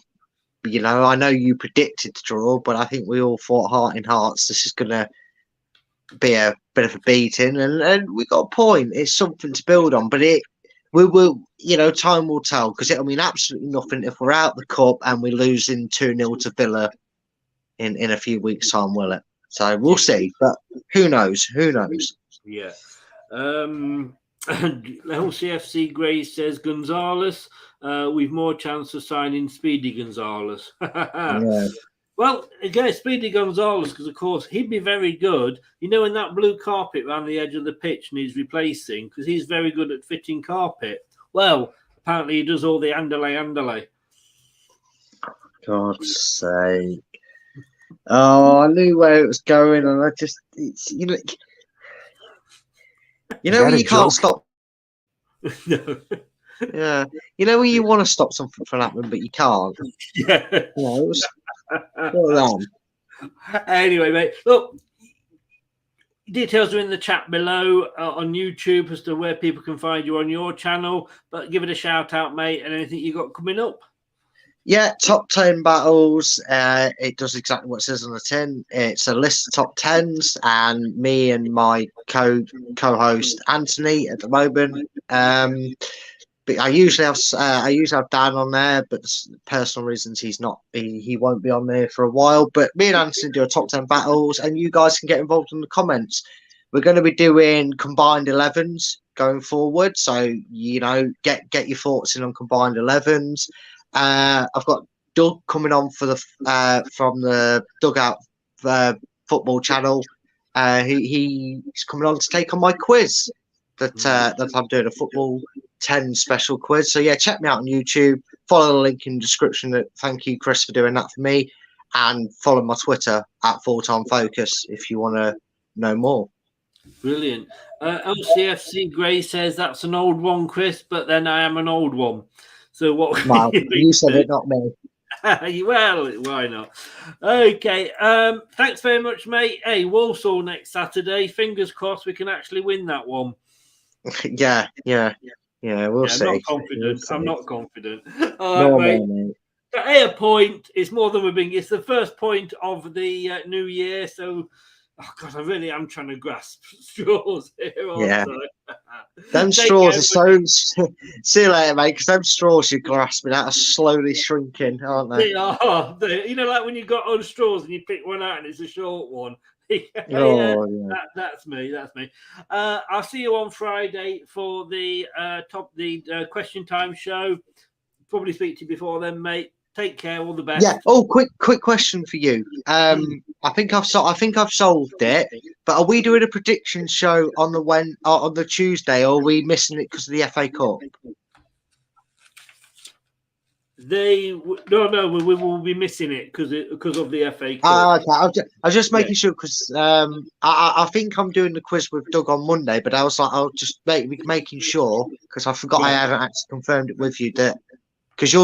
I know you predicted to draw, but I think we all thought heart in hearts this is going to be a bit of a beating, and we got a point. It's something to build on, but we will, time will tell, because it'll mean absolutely nothing if we're out the cup and we're losing 2-0 to Villa in a few weeks' time, will it? So we'll see, but who knows? Yeah. LCFC Grace says Gonzalez. We've more chance of signing Speedy Gonzalez. Yeah. Well, again, Speedy Gonzalez, because of course he'd be very good. In that blue carpet around the edge of the pitch and he's replacing, because he's very good at fitting carpet. Well, apparently he does all the andale. God's sake. Oh, I knew where it was going, and I just, when you can't stop. No. Yeah, when you want to stop something from happening, but you can't. Yeah. It was. Well, anyway, mate, look, details are in the chat below on YouTube as to where people can find you on your channel. But give it a shout out, mate, and anything you got coming up. Yeah, top 10 battles. It does exactly what it says on the tin. It's a list of top 10s, and me and my co-host Anthony at the moment. But I usually have Dan on there, but for personal reasons he won't be on there for a while. But me and Anthony do a top 10 battles, and you guys can get involved in the comments. We're going to be doing combined 11s going forward, so get your thoughts in on combined 11s. I've got Doug coming on for from the Dugout Football channel He's coming on to take on my quiz that I'm doing, a Football 10 special quiz. So yeah, check me out on YouTube. Follow the link in the description. Thank you, Chris, for doing that for me. And follow my Twitter at Full-Time Focus if you want to know more. Brilliant. LCFC Gray says that's an old one, Chris, but then I am an old one. So what? Well, you said it, not me. Well, why not? Okay. Thanks very much, mate. Hey, Walsall next Saturday. Fingers crossed we can actually win that one. Yeah. We'll see. I'm not confident. All right, mate. mate. At a point, it's more than we're being. It's the first point of the new year, so I really am trying to grasp straws here. Yeah, them straws are so. See you later, mate. Because them straws you're grasping at are slowly shrinking, aren't they? They are. Like when you've got on straws and you pick one out and it's a short one. That's me. I'll see you on Friday for the question time show. Probably speak to you before then, mate. Take care. All the best. Yeah. Oh, quick question for you. I think I've solved it. But are we doing a prediction show on the Tuesday, or are we missing it because of the FA Cup? We will be missing it because of the FA Cup. Okay. I was just making sure because I think I'm doing the quiz with Doug on Monday, but I was like, I'll just making sure because I forgot I hadn't actually confirmed it with you that. Because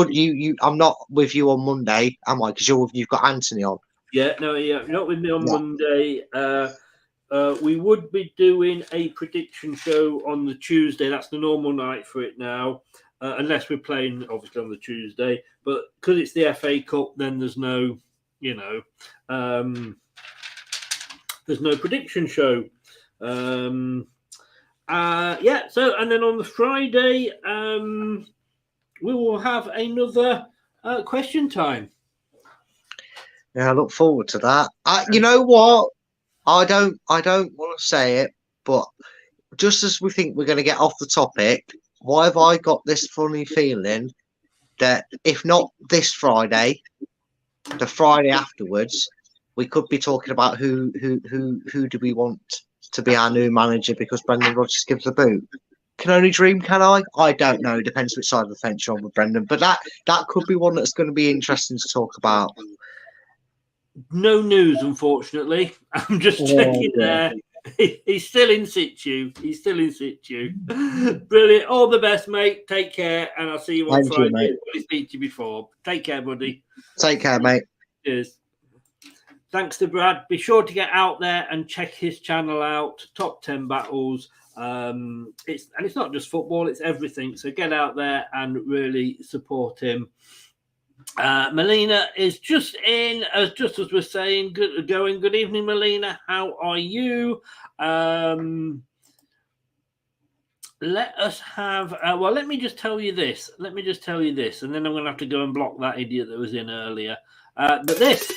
I'm not with you on Monday, am I? Because you've got Anthony on. Yeah, you're not with me on Monday. We would be doing a prediction show on the Tuesday. That's the normal night for it now, unless we're playing obviously on the Tuesday. But because it's the FA Cup, then there's no, there's no prediction show. So and then on the Friday, we will have another question time. Yeah, I look forward to that. You know what? I don't want to say it, but just as we think we're going to get off the topic, why have I got this funny feeling that if not this Friday, the Friday afterwards, we could be talking about who do we want to be our new manager because Brendan Rodgers gives the boot. Can only dream, can I? I don't know. Depends which side of the fence you're on with Brendan. But that could be one that's going to be interesting to talk about. No news, unfortunately. I'm just checking there. He's still in situ. Brilliant. All the best, mate. Take care. And I'll see you on Friday. Mate. I'll speak to you before. Take care, buddy. Take care, mate. Cheers. Thanks to Brad. Be sure to get out there and check his channel out. Top 10 Battles. It's not just football, it's everything. So get out there and really support him. Melina is just in, as we're saying. Good evening, Melina. How are you? Let us have. Let me just tell you this. And then I'm going to have to go and block that idiot that was in earlier. But this.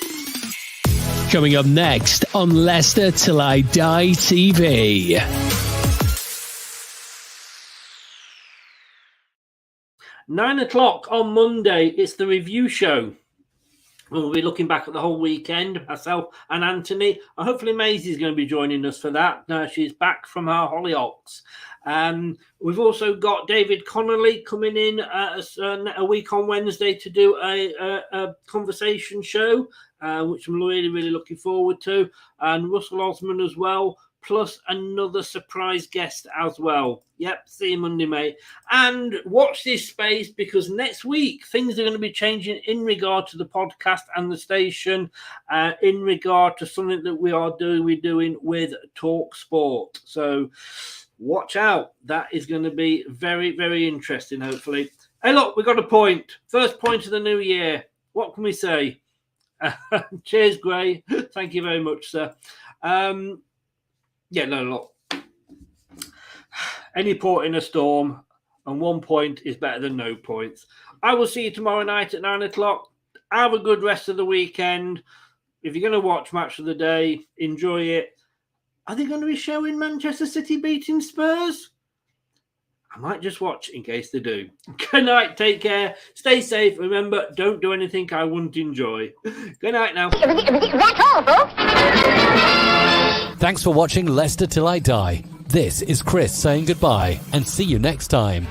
Coming up next on Leicester Till I Die TV. £9 on Monday, it's the review show. We'll be looking back at the whole weekend, myself and Anthony. Hopefully Maisie's going to be joining us for that. She's back from her Hollyoaks. We've also got David Connolly coming in a week on Wednesday to do a conversation show, which I'm really, really looking forward to. And Russell Osman as well, plus another surprise guest as well. Yep, see you Monday, mate. And watch this space because next week things are going to be changing in regard to the podcast and the station, in regard to something that we're doing with Talk Sport. So watch out. That is going to be very, very interesting, hopefully. Hey, look, we got a point. First point of the new year. What can we say? Cheers, Gray. Thank you very much, sir. Look. Any port in a storm, and 1 point is better than no points. I will see you tomorrow night at 9:00. Have a good rest of the weekend. If you're going to watch Match of the Day, enjoy it. Are they going to be showing Manchester City beating Spurs? I might just watch in case they do. Good night. Take care. Stay safe. Remember, don't do anything I wouldn't enjoy. Good night now. That's all, folks. Thanks for watching Leicester Till I Die. This is Chris saying goodbye, and see you next time.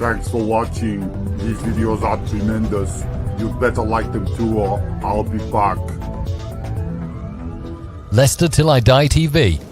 Thanks for watching. These videos are tremendous. You better like them too, or I'll be back. Leicester Till I Die TV